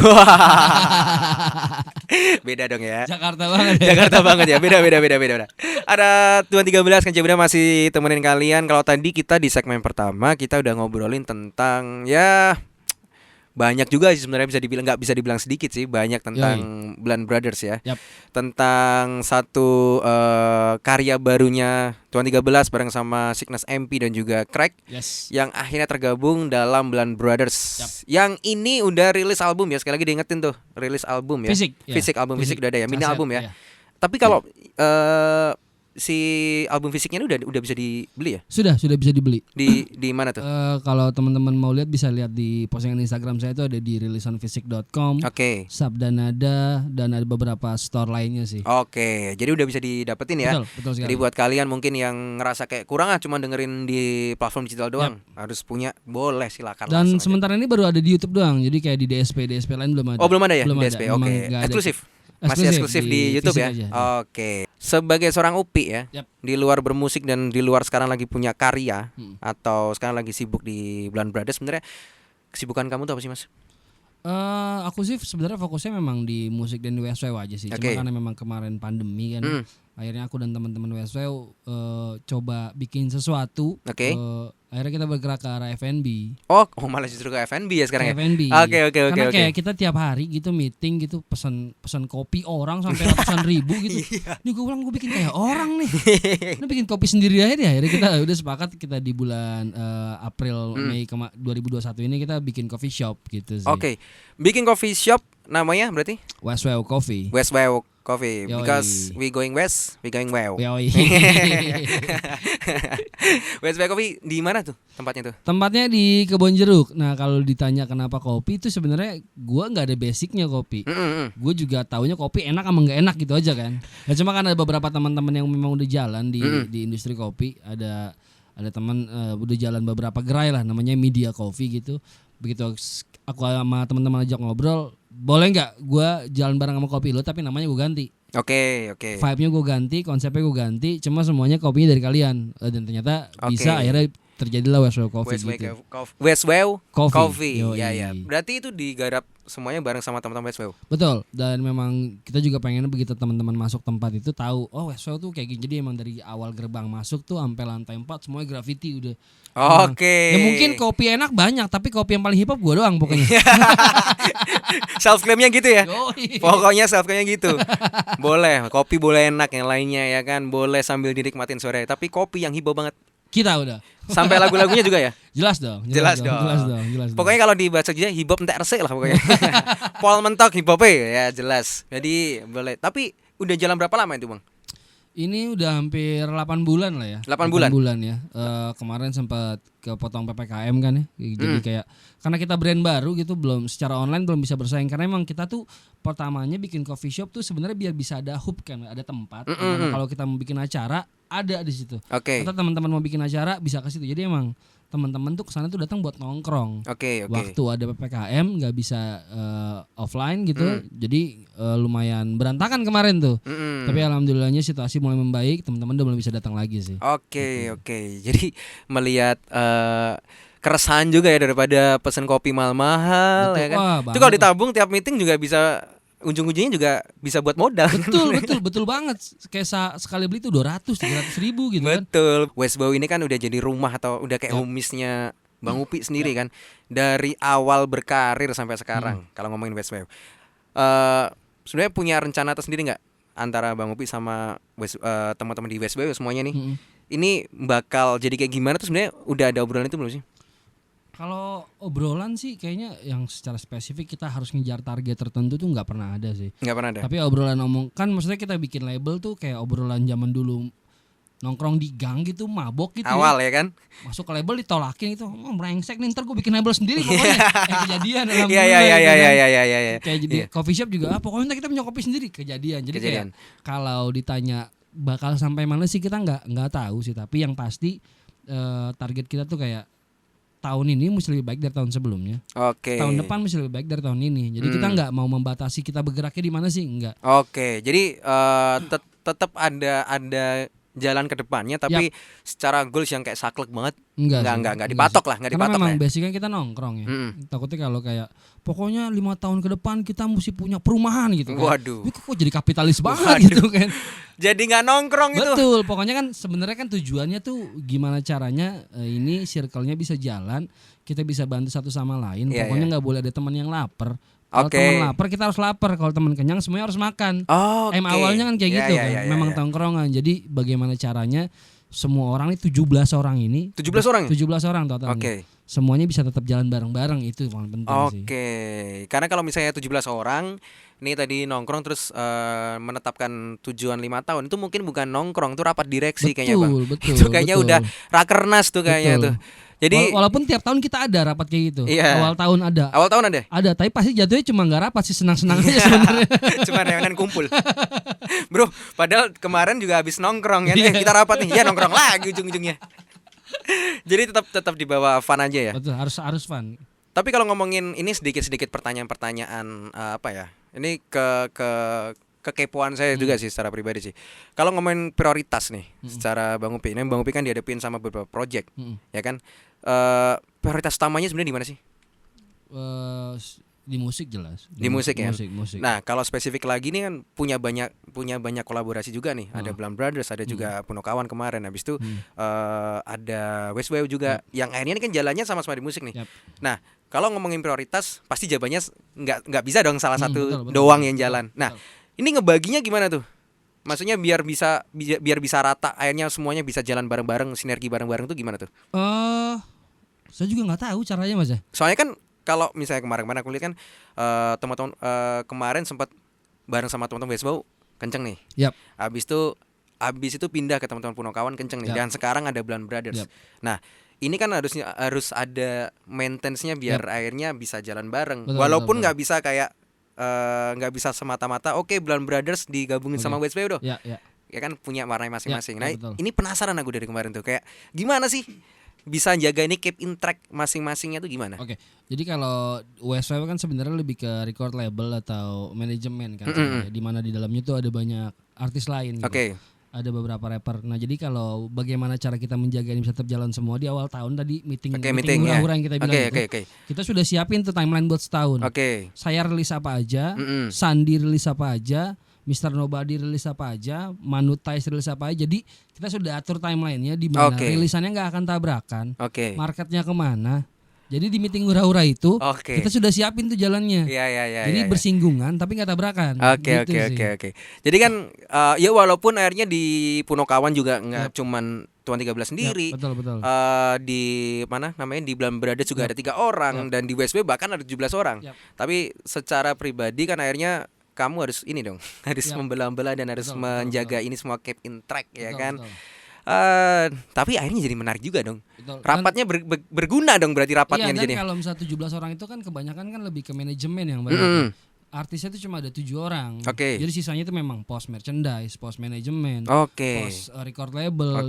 Beda dong ya. Jakarta banget ya. Beda. Ada Tuan 13 kan Muda masih temenin kalian. Kalau tadi kita di segmen pertama kita udah ngobrolin tentang ya banyak juga sih sebenarnya, nggak bisa dibilang sedikit sih, banyak tentang Blunt Brothers ya. Tentang satu karya barunya Tuan 13 bareng sama Sickness MP dan juga Craig yang akhirnya tergabung dalam Blunt Brothers. Yang ini udah rilis album ya, sekali lagi diingetin tuh, rilis album ya. Fisik album fisik udah ada ya, mini album ya. Tapi kalau si album fisiknya ini udah bisa dibeli ya? Sudah bisa dibeli. Di mana tuh? Kalau teman-teman mau lihat bisa lihat di postingan Instagram saya, itu ada di rilisanfisik.com. Sabda Nada dan ada beberapa store lainnya sih. Jadi udah bisa didapetin ya. Betul sekali. Jadi buat kalian mungkin yang ngerasa kayak kurang cuma dengerin di platform digital doang, harus punya, boleh silakan. Dan sementara ini baru ada di YouTube doang. Jadi kayak di DSP lain belum ada. Oh, belum ada ya? DSP. Eksklusif. Masih eksklusif di YouTube ya. Sebagai seorang Upi ya, di luar bermusik dan di luar sekarang lagi punya karya atau sekarang lagi sibuk di Blunt Brothers, sebenarnya kesibukan kamu tuh apa sih Mas? Aku sih sebenarnya fokusnya memang di musik dan di WSW aja sih. Cuma karena memang kemarin pandemi kan, akhirnya aku dan teman-teman WSW coba bikin sesuatu. Akhirnya kita bergerak ke arah F&B. Oh malah justru ke F&B ya sekarang ya? F&B. Oke. Karena kayak kita tiap hari gitu meeting gitu, pesan kopi orang sampai ratusan ribu gitu. Ini gue bilang gue bikin kayak orang nih. Ini bikin kopi sendiri aja deh. Akhirnya kita udah sepakat kita di bulan April Mei 2021 ini kita bikin coffee shop gitu sih. Bikin coffee shop namanya berarti? Westwell Coffee. Westwell Coffee, because we going west, we going well. West Bay Coffee di mana tuh tempatnya tuh? Tempatnya di Kebon Jeruk. Nah kalau ditanya kenapa kopi itu sebenarnya gue nggak ada basicnya kopi. Gue juga taunya kopi enak sama nggak enak gitu aja kan. Ya cuma kan ada beberapa teman-teman yang memang udah jalan di industri kopi. Ada teman udah jalan beberapa gerai lah, namanya Media Coffee gitu. Begitu aku sama teman-teman ajak ngobrol, boleh nggak gue jalan bareng sama kopi lo tapi namanya gue ganti. Oke. Vibe-nya gue ganti, konsepnya gue ganti, cuma semuanya kopinya dari kalian. Dan ternyata bisa akhirnya terjadilah Westwell Coffee gitu. Westwell Coffee. Ya. Berarti itu digarap semuanya bareng sama teman-teman Westwell. Betul. Dan memang kita juga pengen begitu teman-teman masuk tempat itu tahu, oh Westwell tuh kayak gini. Jadi emang dari awal gerbang masuk tuh sampai lantai 4 semuanya graffiti udah. Oke. Ya mungkin kopi enak banyak, tapi kopi yang paling hip hop gue doang pokoknya. Self claimnya gitu ya. Pokoknya self claimnya gitu. Boleh, kopi boleh enak, yang lainnya ya kan boleh sambil dinikmatin sore. Tapi kopi yang hip hop banget. Kita udah. Sampai lagu-lagunya juga ya? Jelas dong. Pokoknya kalau dibaca aja hip hop entek resik lah pokoknya. Pol mentok hip hop ya jelas. Jadi boleh. Tapi udah jalan berapa lama itu, Bang? Ini udah hampir 8 bulan lah ya. 8 bulan ya. Kemarin sempat kepotong PPKM kan ya. Jadi kayak karena kita brand baru gitu, belum secara online belum bisa bersaing, karena emang kita tuh pertamanya bikin coffee shop tuh sebenarnya biar bisa ada hub kan, ada tempat. Kalau kita mau bikin acara ada di situ. Atau teman-teman mau bikin acara bisa ke situ. Jadi emang teman-teman tuh kesana tuh datang buat nongkrong. Waktu ada PPKM nggak bisa offline gitu, jadi lumayan berantakan kemarin tuh. Tapi alhamdulillahnya situasi mulai membaik, teman-teman udah mulai bisa datang lagi sih. Oke. Jadi melihat keresahan juga ya daripada pesen kopi mahal-mahal. Betul, ya kan. Itu kalau ditabung tiap meeting juga bisa, ujung-ujungnya juga bisa buat modal. Betul banget. Kayak sekali beli tuh 200-300 ribu gitu kan. Betul. Westbow ini kan udah jadi rumah atau udah kayak homisnya Bang Upi sendiri kan. Dari awal berkarir sampai sekarang kalau ngomongin Westbow. Sebenarnya punya rencana tersendiri nggak antara Bang Upi sama teman-teman di Westbow semuanya nih? Ini bakal jadi kayak gimana tuh sebenarnya udah ada obrolan itu belum sih? Kalau obrolan sih kayaknya yang secara spesifik kita harus ngejar target tertentu tuh nggak pernah ada sih. Nggak pernah ada. Tapi obrolan kan maksudnya kita bikin label tuh kayak obrolan zaman dulu nongkrong di gang gitu, mabok gitu. Awal ya kan? Masuk ke label ditolakin gitu, brengsek nih ntar gue bikin label sendiri pokoknya. Kejadian dalam Iya. Kayak jadi coffee shop juga, pokoknya kita punya kopi sendiri, kejadian. Jadi kayak kalau ditanya bakal sampai mana sih kita nggak tahu sih. Tapi yang pasti target kita tuh kayak tahun ini mesti lebih baik dari tahun sebelumnya. Tahun depan mesti lebih baik dari tahun ini. Jadi kita nggak mau membatasi kita bergeraknya di mana sih, enggak. Jadi tetap ada jalan ke depannya, tapi secara goals yang kayak saklek banget enggak dipatok lah, enggak dipatok. Karena memang basicnya kita nongkrong ya. Takutnya kalau kayak pokoknya 5 tahun ke depan kita mesti punya perumahan gitu kan. Waduh. Kok jadi kapitalis banget gitu kan. Jadi nggak nongkrong itu. Betul, pokoknya kan sebenarnya kan tujuannya tuh gimana caranya ini circle-nya bisa jalan, kita bisa bantu satu sama lain. Pokoknya nggak boleh ada teman yang lapar. Kalau teman lapar kita harus lapar, kalau teman kenyang semuanya harus makan. Awalnya kan kayak gitu kan. Memang tongkrongan. Jadi bagaimana caranya semua orang ini 17 orang ini 17 orang? 17 orang totalnya. Semuanya bisa tetap jalan bareng-bareng, itu yang paling penting sih. Karena kalau misalnya 17 orang ini tadi nongkrong terus menetapkan tujuan 5 tahun, itu mungkin bukan nongkrong, itu rapat direksi kayaknya Bang. Itu kayaknya udah rakernas tuh kayaknya tuh. Jadi walaupun tiap tahun kita ada rapat kayak gitu. Awal tahun ada. Ada, tapi pasti jatuhnya cuma nggak rapat sih, senang-senang aja sebenarnya. Cuma reunian kumpul. Bro, padahal kemarin juga habis nongkrong ya. Kita rapat nih, ya nongkrong lagi ujung-ujungnya. Jadi tetap dibawa fun aja ya. Betul, harus fun. Tapi kalau ngomongin ini sedikit pertanyaan-pertanyaan apa ya? Ini kekepoan saya juga sih secara pribadi sih. Kalau ngomongin prioritas nih secara Bang Upi, ini Bang Upi kan dihadapin sama beberapa project, ya kan? Prioritas utamanya sebenarnya di mana sih? Di musik jelas. Di musik ya. Musik. Nah, kalau spesifik lagi nih kan punya banyak kolaborasi juga nih. Ada Blam Brothers, ada juga Punokawan kemarin. Habis itu ada Westway juga yang akhirnya ini kan jalannya sama-sama di musik nih. Nah, kalau ngomongin prioritas pasti jawabannya nggak bisa dong salah satu doang yang jalan. Nah, ini ngebaginya gimana tuh? Maksudnya biar bisa rata, akhirnya semuanya bisa jalan bareng-bareng, sinergi bareng-bareng tuh gimana tuh? Saya juga nggak tahu caranya Mas ya. Soalnya kan kalau misalnya kemarin aku lihat kan teman-teman kemarin sempat bareng sama teman-teman Westbow kenceng nih. Yap. Abis itu pindah ke teman-teman Punokawan kenceng nih. Yap. Dan sekarang ada Blunt Brothers. Yap. Nah, ini kan harus ada maintenance-nya biar akhirnya bisa jalan bareng. Betul, Walaupun betul. nggak bisa kayak nggak bisa semata-mata oke Blunt Brothers digabungin sama WSPU Ya. Ya kan punya warnanya masing-masing. Nah, betul. ini penasaran aku dari kemarin tuh kayak gimana sih bisa jaga ini keep in track masing-masingnya tuh gimana? Oke. Jadi kalau WSW kan sebenarnya lebih ke record label atau manajemen kan, di mana di dalamnya tuh ada banyak artis lain gitu. Oke. Ada beberapa rapper. Nah, jadi kalau bagaimana cara kita menjaga ini bisa tetap jalan semua di awal tahun tadi meeting hura-hura yang kita bilang kita sudah siapin tuh timeline buat setahun. Saya rilis apa aja, Sandi rilis apa aja, Mr. Nobody rilis apa aja, Manutize rilis apa aja. Jadi kita sudah atur timelinenya di mana rilisannya nggak akan tabrakan, marketnya kemana. Jadi di meeting hura-hura itu kita sudah siapin tuh jalannya. Jadi bersinggungan tapi nggak tabrakan. Oke. Jadi kan ya walaupun akhirnya di Punokawan juga nggak cuman Tuan 13 sendiri. Betul. Di mana namanya di Blunt Brothers juga ada 3 orang dan di WSB bahkan ada 17 orang. Tapi secara pribadi kan akhirnya kamu harus ini dong, harus membelah-belah dan harus menjaga ini semua keep in track ya kan. Tapi akhirnya jadi menarik juga dong. Rapatnya berguna dong berarti rapatnya jadi. Iya, dan kalau misalnya 17 orang itu kan kebanyakan kan lebih ke manajemen yang banyak. Artisnya itu cuma ada 7 orang. Jadi sisanya itu memang post merchandise, post manajemen, post record label.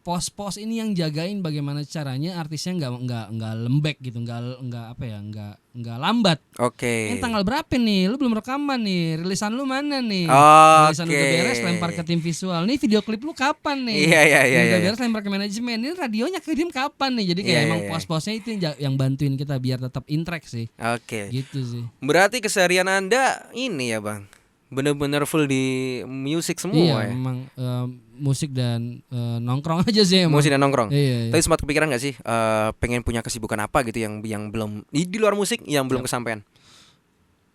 Pos-pos ini yang jagain bagaimana caranya artisnya nggak lembek gitu, nggak lambat. Ini tanggal berapa nih? Lu belum rekaman nih. Rilisan lu mana nih? Rilisan udah beres lempar ke tim visual. Nih video klip lu kapan nih? Udah beres lempar ke manajemen. Ini radionya kirim kapan nih? Jadi kayak emang pos-posnya itu yang bantuin kita biar tetap in track sih. Gitu sih. Berarti keseharian Anda ini ya, Bang. Bener-bener full di musik semua ya. Memang musik dan nongkrong aja sih emang. Musik dan nongkrong. Iya. Tapi sempat kepikiran nggak sih pengen punya kesibukan apa gitu yang belum di luar musik yang belum kesampaian?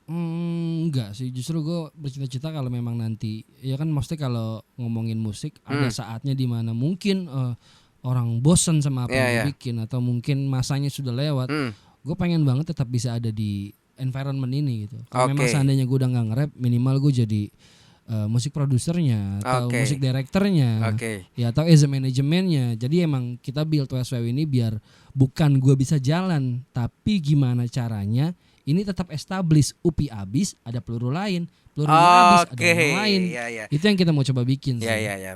Enggak sih, justru gue bercita-cita kalau memang nanti ya kan maksudnya kalau ngomongin musik ada saatnya di mana mungkin orang bosen sama apa yang bikin atau mungkin masanya sudah lewat. Gue pengen banget tetap bisa ada di environment ini gitu. Kalau memang seandainya gue udah nggak nge-rap, minimal gue jadi musik produsernya atau musik direkturnya, ya atau as a manajemennya. Jadi emang kita build WSW ini biar bukan gue bisa jalan, tapi gimana caranya ini tetap establish. UPI abis, ada peluru lain, habis ada yang lain. Itu yang kita mau coba bikin sih.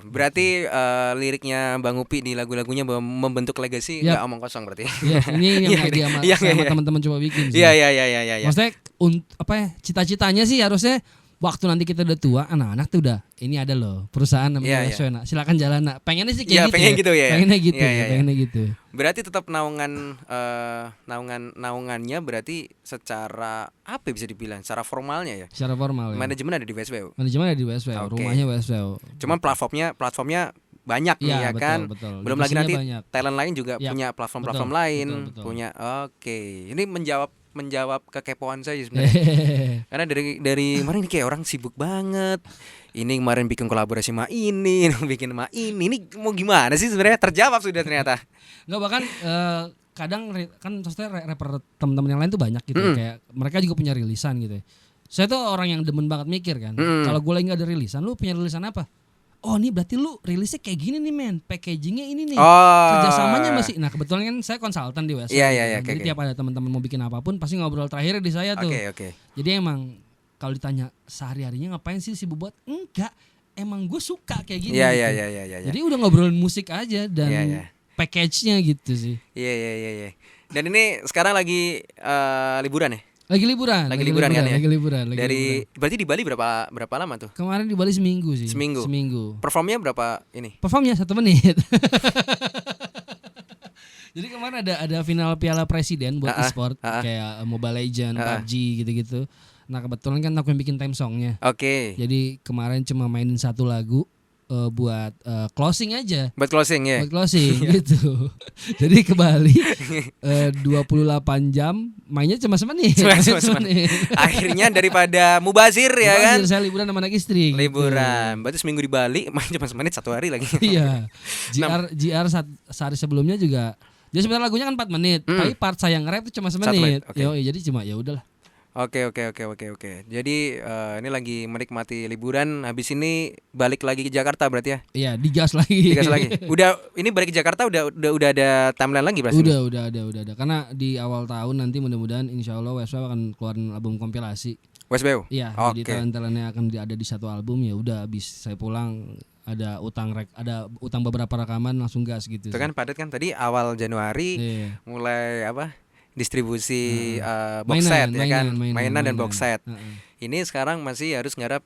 Berarti liriknya Bang Upi di lagu-lagunya membentuk legacy nggak omong kosong berarti. Ini yang sama teman-teman coba bikin sih. Maksudnya cita-citanya sih harusnya waktu nanti kita udah tua, anak-anak tuh udah ini ada loh perusahaan namanya Weswena. Silakan jalan nak. Pengennya sih kayak gitu. Pengennya gitu. Berarti tetap naungannya berarti secara apa bisa dibilang? Secara formalnya ya. Secara formal. Manajemen ada di WSW. Rumahnya WSW. Cuman platformnya banyak nih ya kan. Betul. Belum lagi nanti talent lain juga punya platform lain, betul. punya. Ini menjawab kekepoan saya sebenarnya. Karena dari kemarin kayak orang sibuk banget. Ini kemarin bikin kolaborasi sama ini bikin sama ini. Ini mau gimana sih sebenarnya? Terjawab sudah ternyata. Enggak, bahkan kadang kan maksudnya rapper teman-teman yang lain tuh banyak gitu kayak mereka juga punya rilisan gitu. Saya tuh orang yang demen banget mikir kan. Kalau gue lagi enggak ada rilisan, lu punya rilisan apa? Oh ini berarti lu rilisnya kayak gini nih men, packagingnya ini nih, kerjasamanya masih. Nah kebetulan kan saya konsultan di WSW, jadi tiap ada teman-teman mau bikin apapun pasti ngobrol terakhir di saya tuh. Jadi emang kalau ditanya sehari-harinya ngapain sih buat? Enggak, emang gue suka kayak gini. Jadi udah ngobrolin musik aja dan package-nya gitu sih. Iya. Dan ini sekarang lagi liburan ya? Lagi liburan kan ya? Lagi liburan. Berarti di Bali berapa lama tuh? Kemarin di Bali seminggu sih. Seminggu. Performnya berapa ini? Performnya 1 menit. Jadi kemarin ada final Piala Presiden buat e-sport kayak Mobile Legends, PUBG gitu-gitu. Nah kebetulan kan aku yang bikin theme songnya. Jadi kemarin cuma mainin 1 lagu buat closing aja. Buat closing ya. Buat closing gitu. Jadi ke Bali 28 jam mainnya cuma semenit. Akhirnya daripada mubazir ya kan. Saya liburan sama anak istri. Liburan. Gitu. Berarti seminggu di Bali main cuma semenit 1 hari lagi. Iya. GR sehari sebelumnya juga. Jadi sebenarnya lagunya kan 4 menit, tapi part saya nge-rap itu cuma semenit. Jadi cuma ya udahlah. Oke. Jadi ini lagi menikmati liburan, habis ini balik lagi ke Jakarta berarti ya? Iya, digas lagi. Udah ini balik ke Jakarta udah ada timeline lagi berarti? Udah ada. Karena di awal tahun nanti mudah-mudahan insyaallah Westwell akan keluarin album kompilasi. Westwell? Iya, jadi talent-talentnya akan ada di satu album. Ya udah, habis saya pulang ada utang beberapa rekaman langsung gas gitu. Itu kan padat kan tadi awal Januari mulai distribusi box set ya kan, mainan dan box set. Ini sekarang masih harus ngarap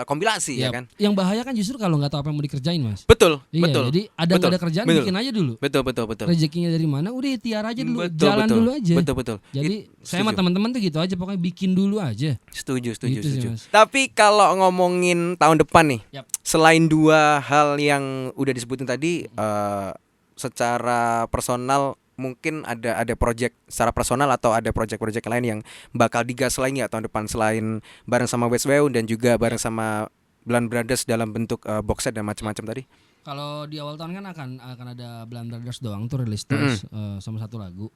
kompilasi ya kan. Yang bahaya kan justru kalau nggak tahu apa yang mau dikerjain, Mas. Betul. Jadi ada kerjaan bikin aja dulu. Betul. Rezekinya dari mana? Udah ikhtiar aja dulu, jalan dulu aja. Betul. Jadi saya sama teman-teman tuh gitu aja, pokoknya bikin dulu aja. Setuju. Gitu sih, Mas. Tapi kalau ngomongin tahun depan nih, selain dua hal yang udah disebutin tadi, secara personal mungkin ada project secara personal atau ada project lain yang bakal digas lagi tahun depan selain bareng sama Westwell dan juga bareng sama Bland Brothers dalam bentuk box set dan macam-macam tadi. Kalau di awal tahun kan akan ada Bland Brothers doang tuh rilis terus sama satu lagu.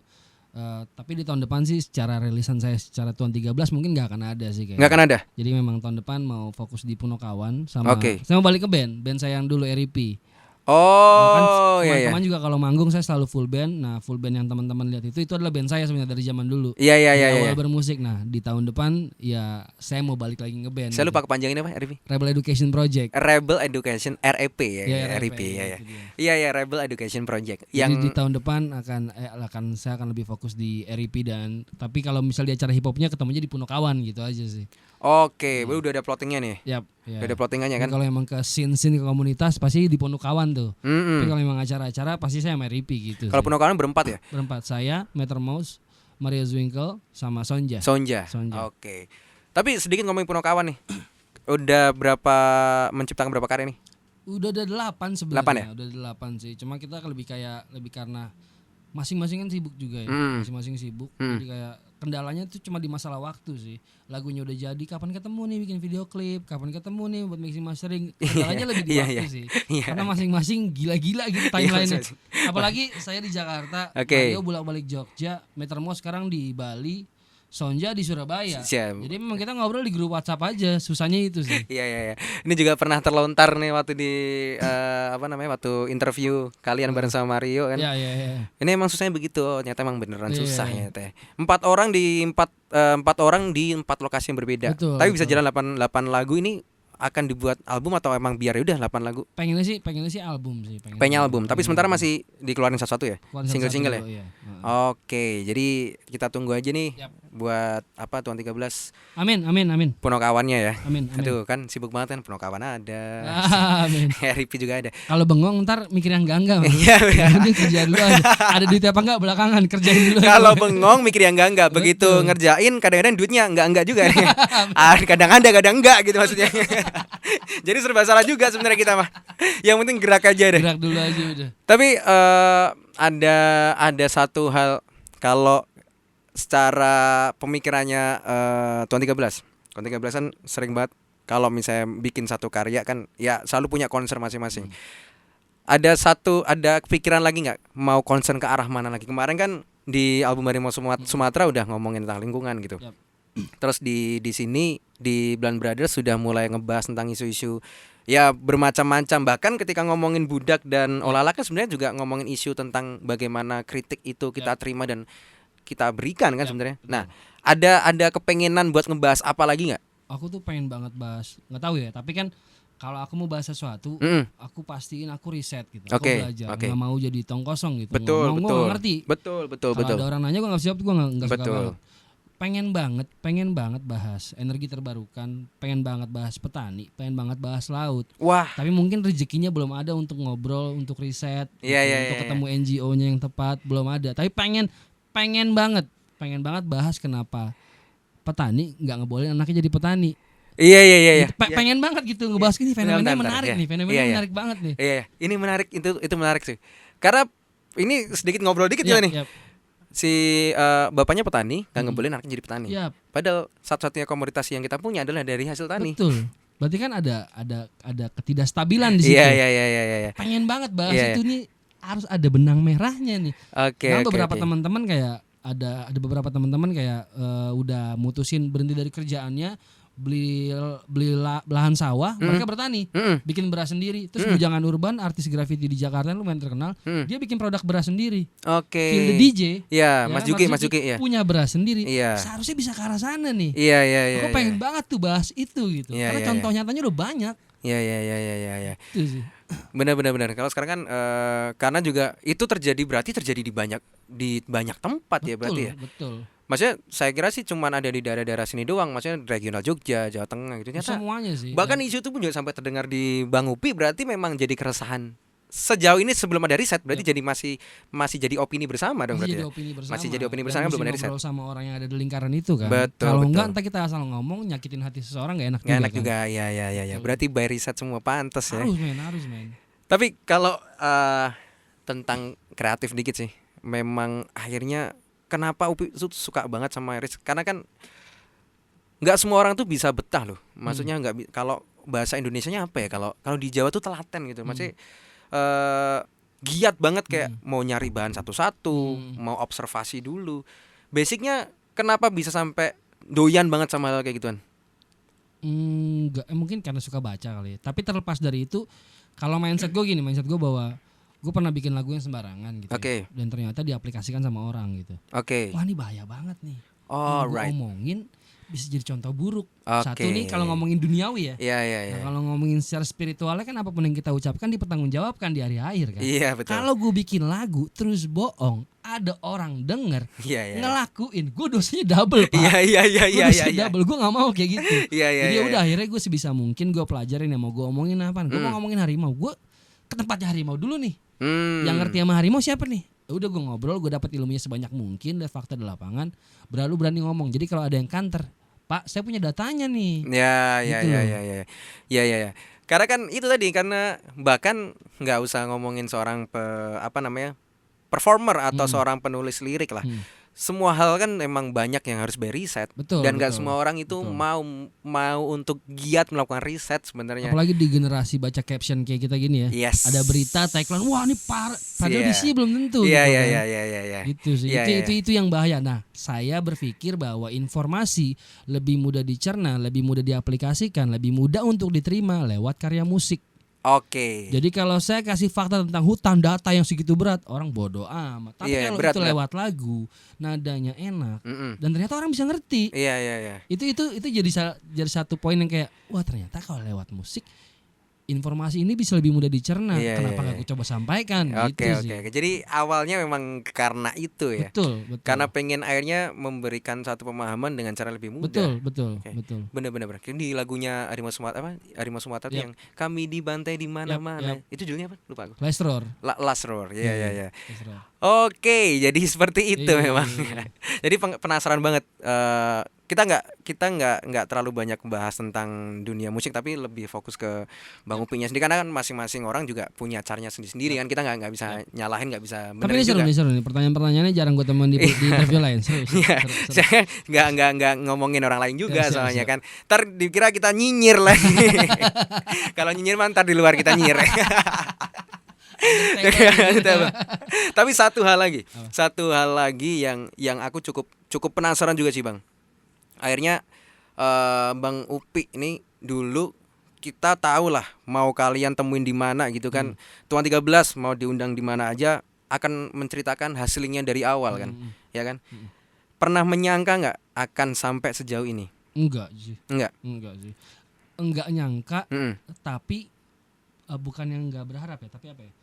Tapi di tahun depan sih secara rilisan saya secara Tuan 13 mungkin nggak akan ada sih kayaknya. Nggak akan ada. Jadi memang tahun depan mau fokus di Punokawan sama saya mau balik ke band saya yang dulu RIP. Teman-teman juga kalau manggung saya selalu full band. Nah, full band yang teman-teman lihat itu adalah band saya sebenarnya dari zaman dulu. Iya. Awal bermusik. Nah, di tahun depan ya saya mau balik lagi ngeband. Saya lupa kepanjangannya apa, RIP? Rebel Education Project. Rebel Education REP ya, REP ya. Iya, Rebel Education Project. Yang di tahun depan saya akan lebih fokus di REP tapi kalau misal di acara hip hopnya ketemunya di Punokawan gitu aja sih. Oke, udah ada plottingnya nih. Udah ada plottingannya kan. Kalau emang ke scene ke komunitas pasti di Punokawan tuh. Tapi kalau emang acara-acara pasti saya sama RIP gitu. Kalau Punokawan berempat ya? Berempat, saya, Meter Mouse, Maria Zwinkel, sama Sonja. Oke. Tapi sedikit ngomongin Punokawan nih. Udah menciptakan berapa karya nih? Udah ada 8 sebenarnya. 8 ya? Udah ada 8 sih. Cuma kita lebih karena masing-masing kan sibuk juga ya. Masing-masing sibuk. Jadi kayak kendalanya tuh cuma di masalah waktu sih. Lagunya udah jadi, kapan ketemu nih bikin video klip, kapan ketemu nih buat mixing mastering. Kendalanya lebih di waktu sih. Karena masing-masing gila-gila gitu timeline-nya. Apalagi saya di Jakarta, Mario bolak-balik Jogja, Metermo sekarang di Bali, Sonja di Surabaya. Jadi memang kita ngobrol di grup WhatsApp aja, susahnya itu sih. Iya. Ini juga pernah terlontar nih waktu di waktu interview kalian bareng sama Mario kan. Iya. Ini emang susahnya begitu, ternyata emang beneran susah ya teh. 4 orang di 4 lokasi yang berbeda. Tapi bisa jalan 8 lagu ini akan dibuat album atau emang biar udah 8 lagu? Pengennya sih album sih. Pengen album, tapi sementara masih dikeluarin satu-satu ya? Single-single ya? Iya. Oke, jadi kita tunggu aja nih buat Tuan 13. Amin. Punokawannya ya. Amin. Aduh kan sibuk banget kan, Punokawan ada. Amin. RIP juga ada. Kalau bengong ntar mikir yang enggak. Iya. Kerja dulu aja. Ada duit apa enggak belakangan, kerjain dulu. Kalau bengong mikir yang enggak. Begitu ngerjain kadang-kadang duitnya enggak juga nih. Kadang ada, kadang enggak gitu maksudnya. Jadi serba salah juga sebenarnya kita mah. Yang penting gerak aja deh. Gerak dulu aja udah. Tapi ada satu hal kalau secara pemikirannya Tuan 13 kan sering banget kalau misalnya bikin satu karya kan ya selalu punya concern masing-masing. Ada pikiran lagi nggak mau concern ke arah mana lagi? Kemarin kan di album Harimau Sumatera udah ngomongin tentang lingkungan gitu. Terus di sini di Bland Brothers sudah mulai ngebahas tentang isu-isu ya bermacam-macam, bahkan ketika ngomongin budak dan Olala kan sebenarnya juga ngomongin isu tentang bagaimana kritik itu kita terima dan kita berikan kan sebenarnya. Nah, ada kepengenan buat ngebahas apa lagi nggak? Aku tuh pengen banget bahas, nggak tahu ya, tapi kan kalau aku mau bahas sesuatu, aku pastiin aku riset gitu, aku belajar, nggak mau jadi tong kosong gitu. Betul. Gue nggak ngerti. Betul. Kalau ada orang nanya gue nggak siap, gue nggak suka banget. Pengen banget bahas energi terbarukan, pengen banget bahas petani, pengen banget bahas laut. Wah. Tapi mungkin rezekinya belum ada untuk ngobrol, untuk riset, untuk ketemu NGO-nya yang tepat belum ada. Tapi pengen banget bahas kenapa petani nggak ngebolehin anaknya jadi petani. Iya. Pengen banget gitu ngebahas ini, fenomenanya menarik nih, menarik banget nih. Iya, ini menarik, itu menarik sih. Karena ini sedikit ngobrol dikit juga nih. Si bapaknya petani, nggak ngebolehin anaknya jadi petani. Padahal satu-satunya komoditas yang kita punya adalah dari hasil tani. Betul. Berarti kan ada ketidakstabilan di situ. Iya. Pengen banget bahas itu nih, harus ada benang merahnya nih. Oke. Beberapa teman-teman kayak ada beberapa teman-teman kayak udah mutusin berhenti dari kerjaannya, beli lahan sawah, mereka bertani, bikin beras sendiri. Terus Bujangan Urban, artis graffiti di Jakarta lumayan terkenal, dia bikin produk beras sendiri. Phil the DJ, ya Mas Juki ya. punya beras sendiri. Seharusnya bisa ke arah sana nih. Iya. Aku pengen banget tuh bahas itu gitu. Karena contoh nyatanya udah banyak. Iya. Itu sih. Benar. Kalau sekarang kan karena juga itu berarti terjadi di banyak tempat ya berarti ya. Betul. Maksudnya saya kira sih cuman ada di daerah-daerah sini doang, maksudnya regional Jogja, Jawa Tengah gitu. Ternyata semuanya sih. Bahkan isu itu pun juga sampai terdengar di Bang Upi, berarti memang jadi keresahan. Sejauh ini sebelum ada riset berarti jadi masih jadi opini bersama dong berarti. Masih jadi opini bersama belum ada riset. Ngobrol sama orang yang ada di lingkaran itu kan. Kalau enggak entar kita asal ngomong nyakitin hati seseorang enggak enak juga. Iya. Berarti by riset semua pantas ya. Harus men. Tapi kalau tentang kreatif dikit sih, memang akhirnya kenapa Upi suka banget sama riset? Karena kan nggak semua orang tuh bisa betah loh. Maksudnya kalau bahasa Indonesianya apa ya? Kalau di Jawa tuh telaten gitu. Maksudnya giat banget kayak mau nyari bahan satu-satu, mau observasi dulu. Basicnya kenapa bisa sampai doyan banget sama hal kayak gituan? Enggak, mungkin karena suka baca kali ya. Tapi terlepas dari itu, kalau mindset gue bahwa gue pernah bikin lagu yang sembarangan gitu. Okay. Dan ternyata diaplikasikan sama orang gitu. Oke. Wah, ini bahaya banget nih. Right. Ngomongin bisa jadi contoh buruk. Okay. Satu nih kalau ngomongin duniawi ya. Iya. Nah, kalau ngomongin secara spiritualnya kan apapun yang kita ucapkan dipertanggungjawabkan di hari akhir kan. Iya, betul. Kalau gue bikin lagu terus bohong, ada orang denger, ngelakuin, gue dosanya double Pak. Iya. Double, gue nggak mau kayak gitu. Jadi udah akhirnya gue sebisa mungkin gue pelajarin ya mau gue omongin apa. Gue mau ngomongin harimau, gue ke tempatnya harimau dulu nih. Yang ngerti sama harimau siapa nih? Udah gue ngobrol, gue dapat ilmunya sebanyak mungkin, lihat fakta di lapangan, berani ngomong. Jadi kalau ada yang counter, Pak, saya punya datanya nih. Ya. Karena kan itu tadi, karena bahkan nggak usah ngomongin seorang performer atau seorang penulis lirik lah. Semua hal kan memang banyak yang harus riset. Dan nggak semua orang itu mau untuk giat melakukan riset sebenarnya. Apalagi di generasi baca caption kayak kita gini ya. Yes. Ada berita tagline, wah ini padahal isinya belum tentu. Iya. Gitu sih. Itu yang bahaya. Nah, saya berpikir bahwa informasi lebih mudah dicerna, lebih mudah diaplikasikan, lebih mudah untuk diterima lewat karya musik. Oke. Jadi kalau saya kasih fakta tentang hutan data yang segitu berat, orang bodoh amat. Tapi kalau itu lewat lagu, nadanya enak, dan ternyata orang bisa ngerti. Iya. Itu jadi satu poin yang kayak, wah ternyata kalau lewat musik informasi ini bisa lebih mudah dicerna. Kenapa nggak aku coba sampaikan? Oke. Jadi awalnya memang karena itu ya. Betul. Karena pengen akhirnya memberikan satu pemahaman dengan cara lebih mudah. Betul. Benar. Di lagunya Harimau Sumatera yang kami dibantai di mana-mana. Itu judulnya apa? Lupa aku. Last Roar. Iya. Oke, jadi seperti itu memang. Jadi penasaran banget. Kita nggak terlalu banyak bahas tentang dunia musik, tapi lebih fokus ke Bang Upinya sendiri, karena kan masing-masing orang juga punya caranya sendiri kan. Kita nggak bisa nyalahin, nggak bisa benerin. Tapi ini seru nih pertanyaan-pertanyaannya jarang gue temuin di interview lain. Saya nggak ngomongin orang lain juga soalnya kan. Ntar dikira kita nyinyir lagi. Kalau nyinyir mah ntar di luar kita nyinyir. Tapi satu hal lagi yang aku cukup penasaran juga sih Bang. Akhirnya Bang Upi ini dulu kita tahu lah mau kalian temuin di mana gitu kan. Tuan 13 mau diundang di mana aja akan menceritakan hasilnya dari awal kan. Ya kan? Pernah menyangka nggak akan sampai sejauh ini? Enggak sih. Enggak nyangka, tapi bukan yang enggak berharap ya, tapi apa ya?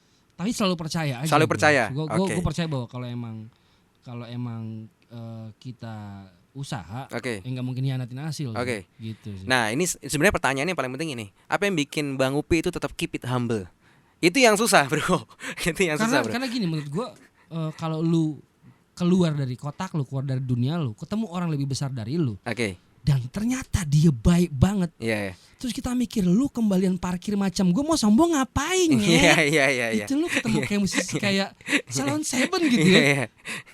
Tapi selalu percaya aja. Gue percaya bahwa kalau emang kita usaha, enggak mungkin hianatin hasil. Gitu sih. Nah, ini sebenarnya pertanyaannya yang paling penting ini. Apa yang bikin Bang Upi itu tetap keep it humble? Itu yang susah, Bro. Karena gini menurut gue, kalau lu keluar dari kotak lu, keluar dari dunia lu, ketemu orang lebih besar dari lu. Dan ternyata dia baik banget. Iya. Terus kita mikir, lu kembalian parkir macam gue mau sombong ngapain ya? Iya. Itu lu ketemu kayak musisi kayak Salon Seven gitu ya.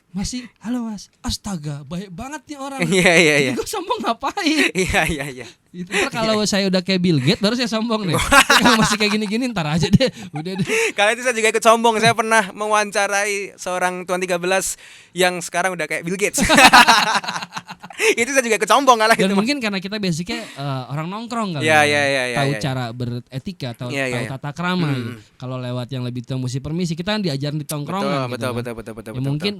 Masih, halo mas, astaga baik banget nih orang. Iya. Gue sombong ngapain? Iya. Itu kalau saya udah kayak Bill Gates baru saya sombong nih. Kalau masih kayak gini-gini ntar aja deh. Udah deh. Kali itu saya juga ikut sombong. Saya pernah mewawancarai seorang Tuan 13 yang sekarang udah kayak Bill Gates. Itu saya juga ikut sombong kalah. Dan mungkin karena kita basicnya orang nongkrong kali. Tahu cara beretika, tahu tata krama. Gitu. Kalau lewat yang lebih tahu musik permisi, kita kan diajarin di tongkrongan. Betul.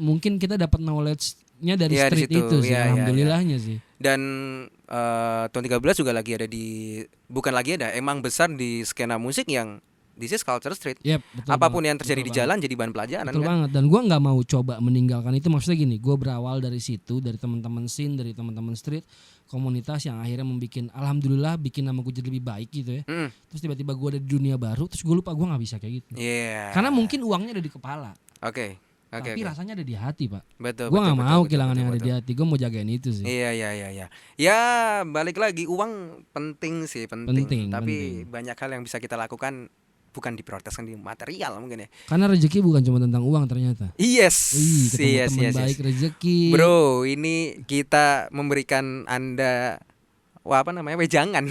Mungkin kita dapat knowledge-nya dari street itu sih. Alhamdulillahnya sih. Dan Tuan 13 juga lagi ada emang besar di skena musik yang this is culture street. Yep, apapun yang terjadi di jalan jadi bahan pelajaran. Betul banget. Dan gue nggak mau coba meninggalkan itu. Maksudnya gini, gue berawal dari situ, dari teman-teman scene, dari teman-teman street, komunitas yang akhirnya alhamdulillah bikin nama gue jadi lebih baik gitu ya. Terus tiba-tiba gue ada di dunia baru, terus gue lupa gue nggak bisa kayak gitu. Karena mungkin uangnya ada di kepala. Tapi rasanya ada di hati, Pak. Betul. Gue nggak mau kehilangan yang ada di hati. Gue mau jagain itu sih. Iya. Ya balik lagi, uang penting sih, penting. Tapi banyak hal yang bisa kita lakukan bukan diprioritaskan di material mungkin ya. Karena rezeki bukan cuma tentang uang ternyata. Yes. Ketemu teman baik rezeki. Bro, ini kita memberikan Anda wejangan.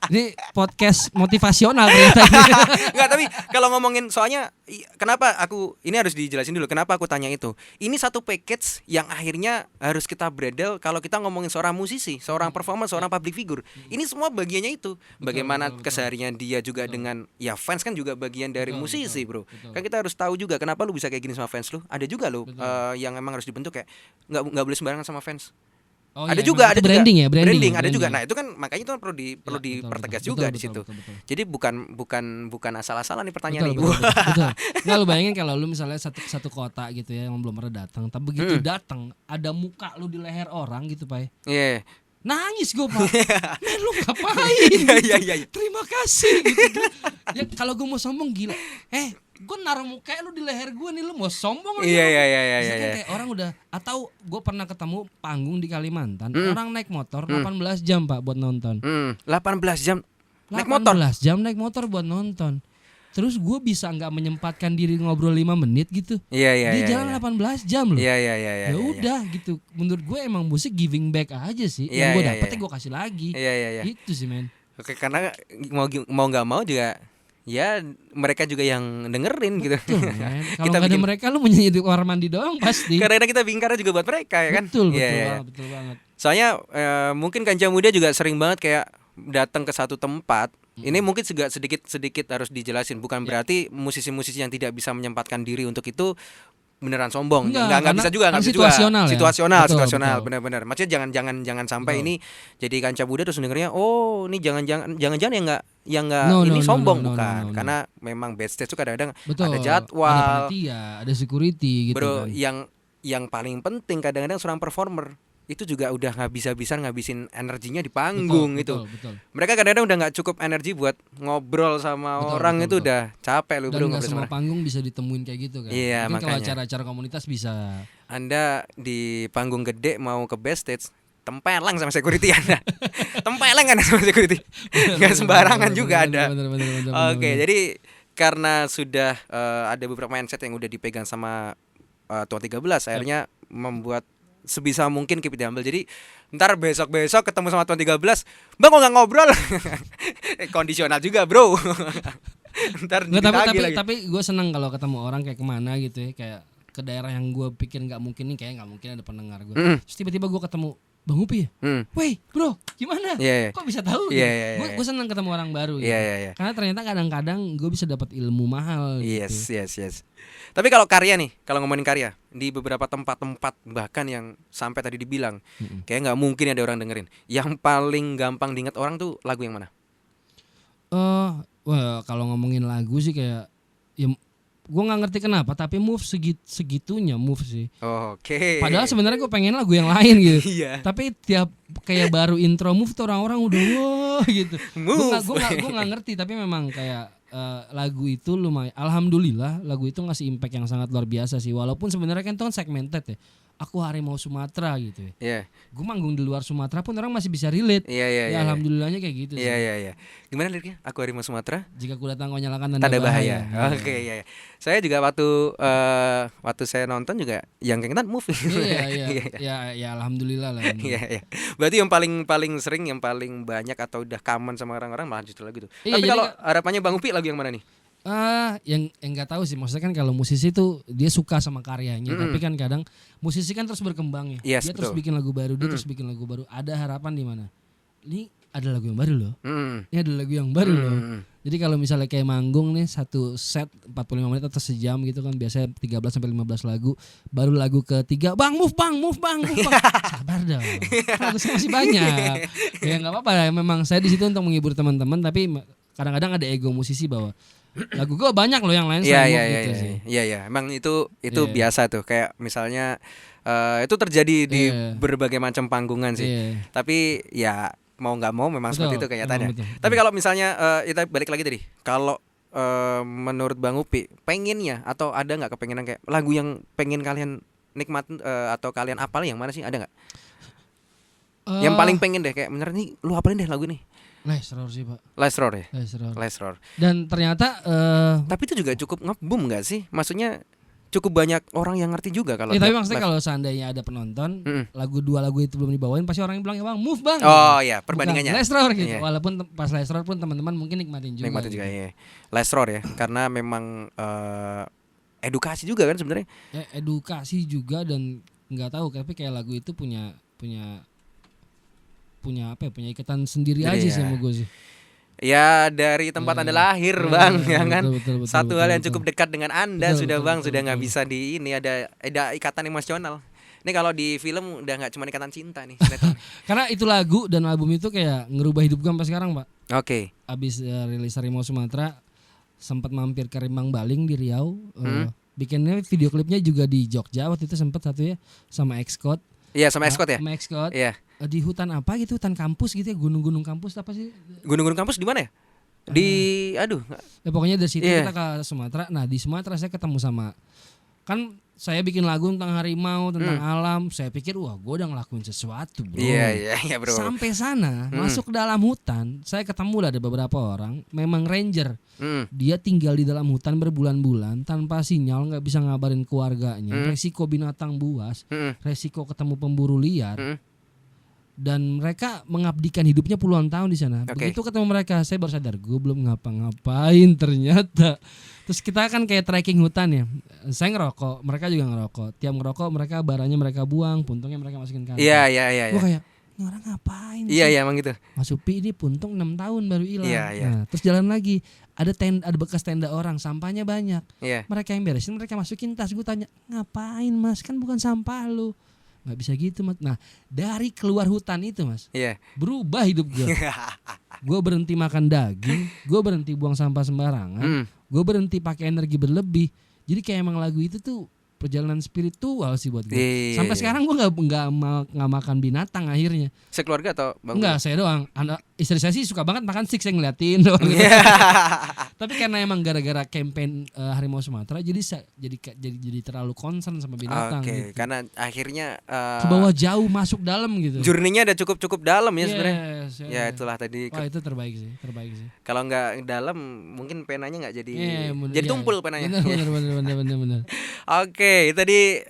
Ini podcast motivasional ternyata. Enggak, tapi kalau ngomongin soalnya kenapa ini harus dijelasin dulu kenapa aku tanya itu. Ini satu package yang akhirnya harus kita bredel kalau kita ngomongin seorang musisi, seorang performer, seorang public figure. Ini semua bagiannya itu. Bagaimana keseharian dia juga dengan fans kan juga bagian dari musisi, bro. Kan kita harus tahu juga kenapa lu bisa kayak gini sama fans lu. Ada juga lo yang emang harus dibentuk kayak enggak boleh sembarangan sama fans. Ada juga branding. Ada juga. Nah, itu kan makanya itu perlu dipertegas juga di situ. Jadi bukan asal-asalan nih pertanyaan ini. Betul. Nggak, lu bayangin kalau lu misalnya satu kota gitu ya yang belum pernah datang, tapi begitu datang ada muka lu di leher orang gitu, Pak. Iya. Nangis gue, Pak. Men, lu ngapain? Iya. Terima kasih gitu. Ya kalau gue mau sombong gila. Gue naruh muka lu di leher gue nih, lu mau sombong lagi. Iya. Kayak orang udah, atau gue pernah ketemu panggung di Kalimantan, orang naik motor 18 jam Pak buat nonton. 18 jam naik 18 jam naik motor buat nonton. Terus gue bisa nggak menyempatkan diri ngobrol 5 menit gitu. Iya. Dia jalan 18 jam loh. Iya. Ya udah gitu. Menurut gue emang musik giving back aja sih. Yang gue dapetnya gue kasih lagi. Iya. Itu sih, men. Oke, karena mau nggak mau juga ya mereka juga yang dengerin. Betul, gitu. Kalau nggak ada mereka lu menyanyi di kamar mandi doang pasti. Karena kita bingkarnya juga buat mereka ya kan. Betul banget. Soalnya mungkin Kancah Muda juga sering banget kayak datang ke satu tempat. Ini mungkin sedikit harus dijelasin. Bukan berarti musisi-musisi yang tidak bisa menyempatkan diri untuk itu beneran sombong. Enggak bisa juga, situasional. Situasional, benar-benar. Maksudnya jangan sampai ini jadi Kancah Muda terus dengernya ini jangan yang enggak ini sombong, bukan. Karena memang backstage itu kadang-kadang ada jadwal, ada panitia, ada security gitu. Bro, kan. yang paling penting kadang-kadang seorang performer itu juga udah ngabisin energinya di panggung. Betul. Mereka kadang-kadang udah nggak cukup energi buat ngobrol sama orang. Udah capek lu, bro. Dan nggak semua panggung bisa ditemuin kayak gitu kan. Iya, mungkin kalau acara-acara komunitas bisa. Anda di panggung gede mau ke backstage tempelang sama security Anda. Tempelang kan sama security. Nggak sembarangan juga ada. Oke, jadi karena sudah ada beberapa mindset yang udah dipegang sama Tuan 13, akhirnya membuat sebisa mungkin keep it humble. Jadi ntar besok ketemu sama Tuan 13, Bang kok gak ngobrol? Kondisional juga, bro. Ntar tapi gue seneng kalau ketemu orang kayak kemana gitu ya, kayak ke daerah yang gue pikir nggak mungkin nih, kayak nggak mungkin ada pendengar gue. Terus tiba-tiba gue ketemu Bang Upi ya, weh bro gimana? Kok bisa tahu? Gue seneng ketemu orang baru. Karena ternyata kadang-kadang gue bisa dapat ilmu mahal. Yes. Tapi kalau karya nih, kalau ngomongin karya di beberapa tempat-tempat bahkan yang sampai tadi dibilang kayak nggak mungkin ada orang dengerin. Yang paling gampang diingat orang tuh lagu yang mana? Kalau ngomongin lagu sih kayak ya gue nggak ngerti kenapa tapi move segitunya move sih. Oke. Padahal sebenarnya gue pengen lagu yang lain gitu. Iya. Tapi tiap kayak baru intro move tuh orang-orang udah wah gitu. Gue nggak ngerti tapi memang kayak lagu itu lumayan. Alhamdulillah lagu itu ngasih impact yang sangat luar biasa sih. Walaupun sebenarnya kan itu kan segmented ya. aku harimau Sumatera gitu ya. Iya. Gue manggung di luar Sumatera pun orang masih bisa relate. Iya. Alhamdulillahnya kayak gitu sih. Iya. Gimana liriknya? Aku harimau Sumatera. Jika ku datang kau nyalakan tanda bahaya. Oke, iya. Saya juga waktu saya nonton juga yang keingetan Move. Ya alhamdulillah lah. Iya. Berarti yang paling sering, yang paling banyak atau udah common sama orang-orang malah justru lagu itu. Iya, tapi kalau harapannya Bang Upi lagu yang mana nih? Yang nggak tahu sih, maksudnya kan kalau musisi tuh dia suka sama karyanya, tapi kan kadang musisi kan terus berkembang ya. Yes, dia terus bikin lagu baru, Ada harapan di mana? Ini ada lagu yang baru loh. Ini ada lagu yang baru loh. Jadi kalau misalnya kayak manggung nih satu set 45 menit atau sejam gitu kan, biasanya 13 sampai 15 lagu, baru lagu ketiga, Bang move bang. Sabar dong. Lagu saya masih banyak. Ya enggak apa-apa, memang saya di situ untuk menghibur teman-teman, tapi kadang-kadang ada ego musisi bahwa lagu gue banyak loh yang lain selain gitu sih. Iya. Emang itu biasa tuh, kayak misalnya itu terjadi di berbagai macam panggungan sih. Tapi ya mau nggak mau memang seperti itu kenyataannya. Tapi kalau misalnya kita balik lagi tadi, kalau menurut Bang Upi pengennya atau ada nggak kepengenan kayak lagu yang pengen kalian nikmat atau kalian apal yang mana sih, ada nggak? Yang paling pengen deh kayak bener nih lu apalin deh lagu nih. Last Roar sih Pak. Last Roar ya. Last Roar. Dan ternyata tapi itu juga cukup nge-boom nggak sih? Maksudnya cukup banyak orang yang ngerti juga kalau. Tapi maksudnya kalau seandainya ada penonton, dua lagu itu belum dibawain, pasti orang yang bilang ya Bang move Bang. Oh iya, perbandingannya. Last Roar gitu. Walaupun pas Last Roar pun teman-teman mungkin nikmatin juga. Iya. Last Roar ya, karena memang edukasi juga kan sebenarnya. Edukasi juga, dan nggak tahu tapi kayak lagu itu punya ikatan sendiri aja sih sama gue sih. Ya dari tempat Anda lahir Bang, ya kan. Betul, satu hal yang cukup dekat dengan Anda sudah nggak bisa di ini, ada ikatan emosional. Ini kalau di film udah nggak cuma ikatan cinta nih. Karena itu lagu dan album itu kayak ngerubah hidup gue sampai sekarang Pak. Oke. Abis rilis Harimau Sumatera, sempat mampir ke Rimbang Baling di Riau. Bikinnya video klipnya juga di Jogja waktu itu sempat satu ya, sama Xcode. Iya sama Xcode ya. Sama Xcode. Iya. Di hutan apa gitu, hutan kampus gitu ya, gunung-gunung kampus apa sih? Gunung-gunung kampus di mana ya? Ya pokoknya dari situ kita ke Sumatera. Nah di Sumatera saya ketemu sama, kan saya bikin lagu tentang harimau, tentang alam. Saya pikir wah gue udah ngelakuin sesuatu bro. Iya bro. Sampai sana masuk ke dalam hutan, saya ketemu lah ada beberapa orang, memang ranger. Dia tinggal di dalam hutan berbulan-bulan tanpa sinyal, nggak bisa ngabarin keluarganya. Resiko binatang buas, resiko ketemu pemburu liar. Dan mereka mengabdikan hidupnya puluhan tahun di sana. Begitu ketemu mereka, saya baru sadar gue belum ngapa-ngapain ternyata. Terus kita kan kayak trekking hutan ya. Saya ngerokok, mereka juga ngerokok. Tiap ngerokok mereka barangnya mereka buang, puntungnya mereka masukin kantong. Iya. Gue kayak ini orang ngapain sih? Iya emang gitu. Mas Upi ini puntung 6 tahun baru hilang. Iya. Nah, terus jalan lagi, ada bekas tenda orang, sampahnya banyak. Iya. Mereka yang beresin, mereka masukin tas. Gue tanya, ngapain Mas? Kan bukan sampah lu. Nggak bisa gitu Mas. Nah dari keluar hutan itu Mas, berubah hidup gue. Gue berhenti makan daging, gue berhenti buang sampah sembarangan, gue berhenti pakai energi berlebih. Jadi kayak emang lagu itu tuh perjalanan spiritual sih buat gue. Sampai sekarang gue nggak makan binatang akhirnya. Sekeluarga atau Bang? Enggak, saya doang. Istri saya sih suka banget makan steak, saya ngeliatin doang. Gitu. Tapi karena emang gara-gara campaign Harimau Sumatera, jadi terlalu concern sama binatang. Gitu. Karena akhirnya ke bawah jauh masuk dalam gitu. Journey-nya ada cukup dalam ya sebenarnya. Ya itulah tadi. Wah itu terbaik sih. Kalau nggak dalam, mungkin penanya nggak jadi tumpul penanya. Bener. Oke, tadi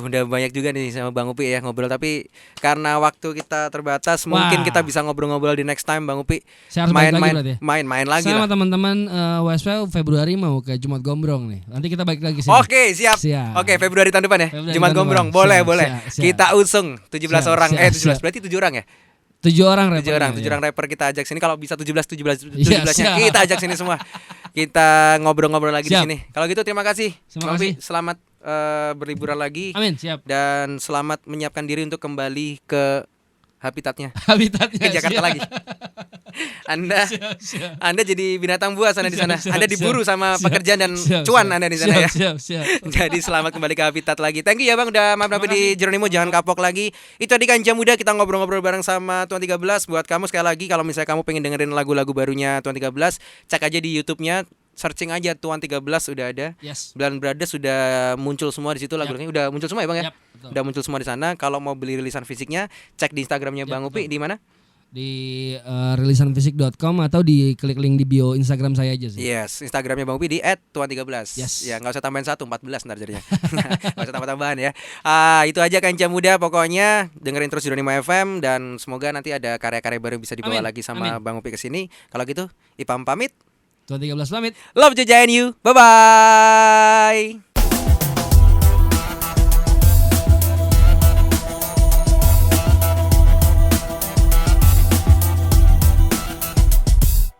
udah banyak juga nih sama Bang Upi ya ngobrol, tapi karena waktu kita terbatas, mungkin kita bisa ngobrol-ngobrol di next time Bang Upi. Main lagi sama teman-teman WSW Februari mau ke Jumat Gombrong nih. Nanti kita balik lagi sih. Oke, siap. Oke, Februari tahun depan ya. Jumat Gombrong. Boleh. Siap. Kita usung 17 orang. 17 berarti 7 orang ya? 7 orang rapper kita ajak sini, kalau bisa 17-nya kita ajak sini semua. Kita ngobrol-ngobrol lagi di sini. Kalau gitu terima kasih. Selamat berliburan lagi. Amin, siap. Dan selamat menyiapkan diri untuk kembali ke habitatnya ke Jakarta lagi. Anda jadi binatang buas Anda di sana. Anda diburu sama pekerjaan dan cuan Anda di sana ya. Jadi selamat kembali ke habitat lagi. Thank you ya Bang udah mampir di Jeronimo, jangan kapok lagi. Itu tadi Kancah Muda, kita ngobrol-ngobrol bareng sama Tuan 13. Buat kamu sekali lagi, kalau misalnya kamu pengen dengerin lagu-lagu barunya Tuan 13, cek aja di YouTube-nya, searching aja Tuan 13 udah ada. Yes. Blind Brothers sudah muncul semua di situ lagunya. Udah muncul semua ya Bang ya? Udah muncul semua di sana. Kalau mau beli rilisan fisiknya, cek di Instagramnya Bang Upi di mana? Di rilisanfisik.com atau di klik link di bio Instagram saya aja sih. Yes, Instagramnya Bang Upi di @tuan13. Yes. Ya nggak usah tambahin 1, 14 ntar jadinya. Nggak usah tambah-tambahan ya. Itu aja Kancah Muda pokoknya. Dengerin terus Jeronimo FM dan semoga nanti ada karya-karya baru bisa dibawa lagi sama Bang Upi kesini. Kalau gitu, Ipam pamit. Tuan 13 pamit. Love Jojayan you. Bye bye.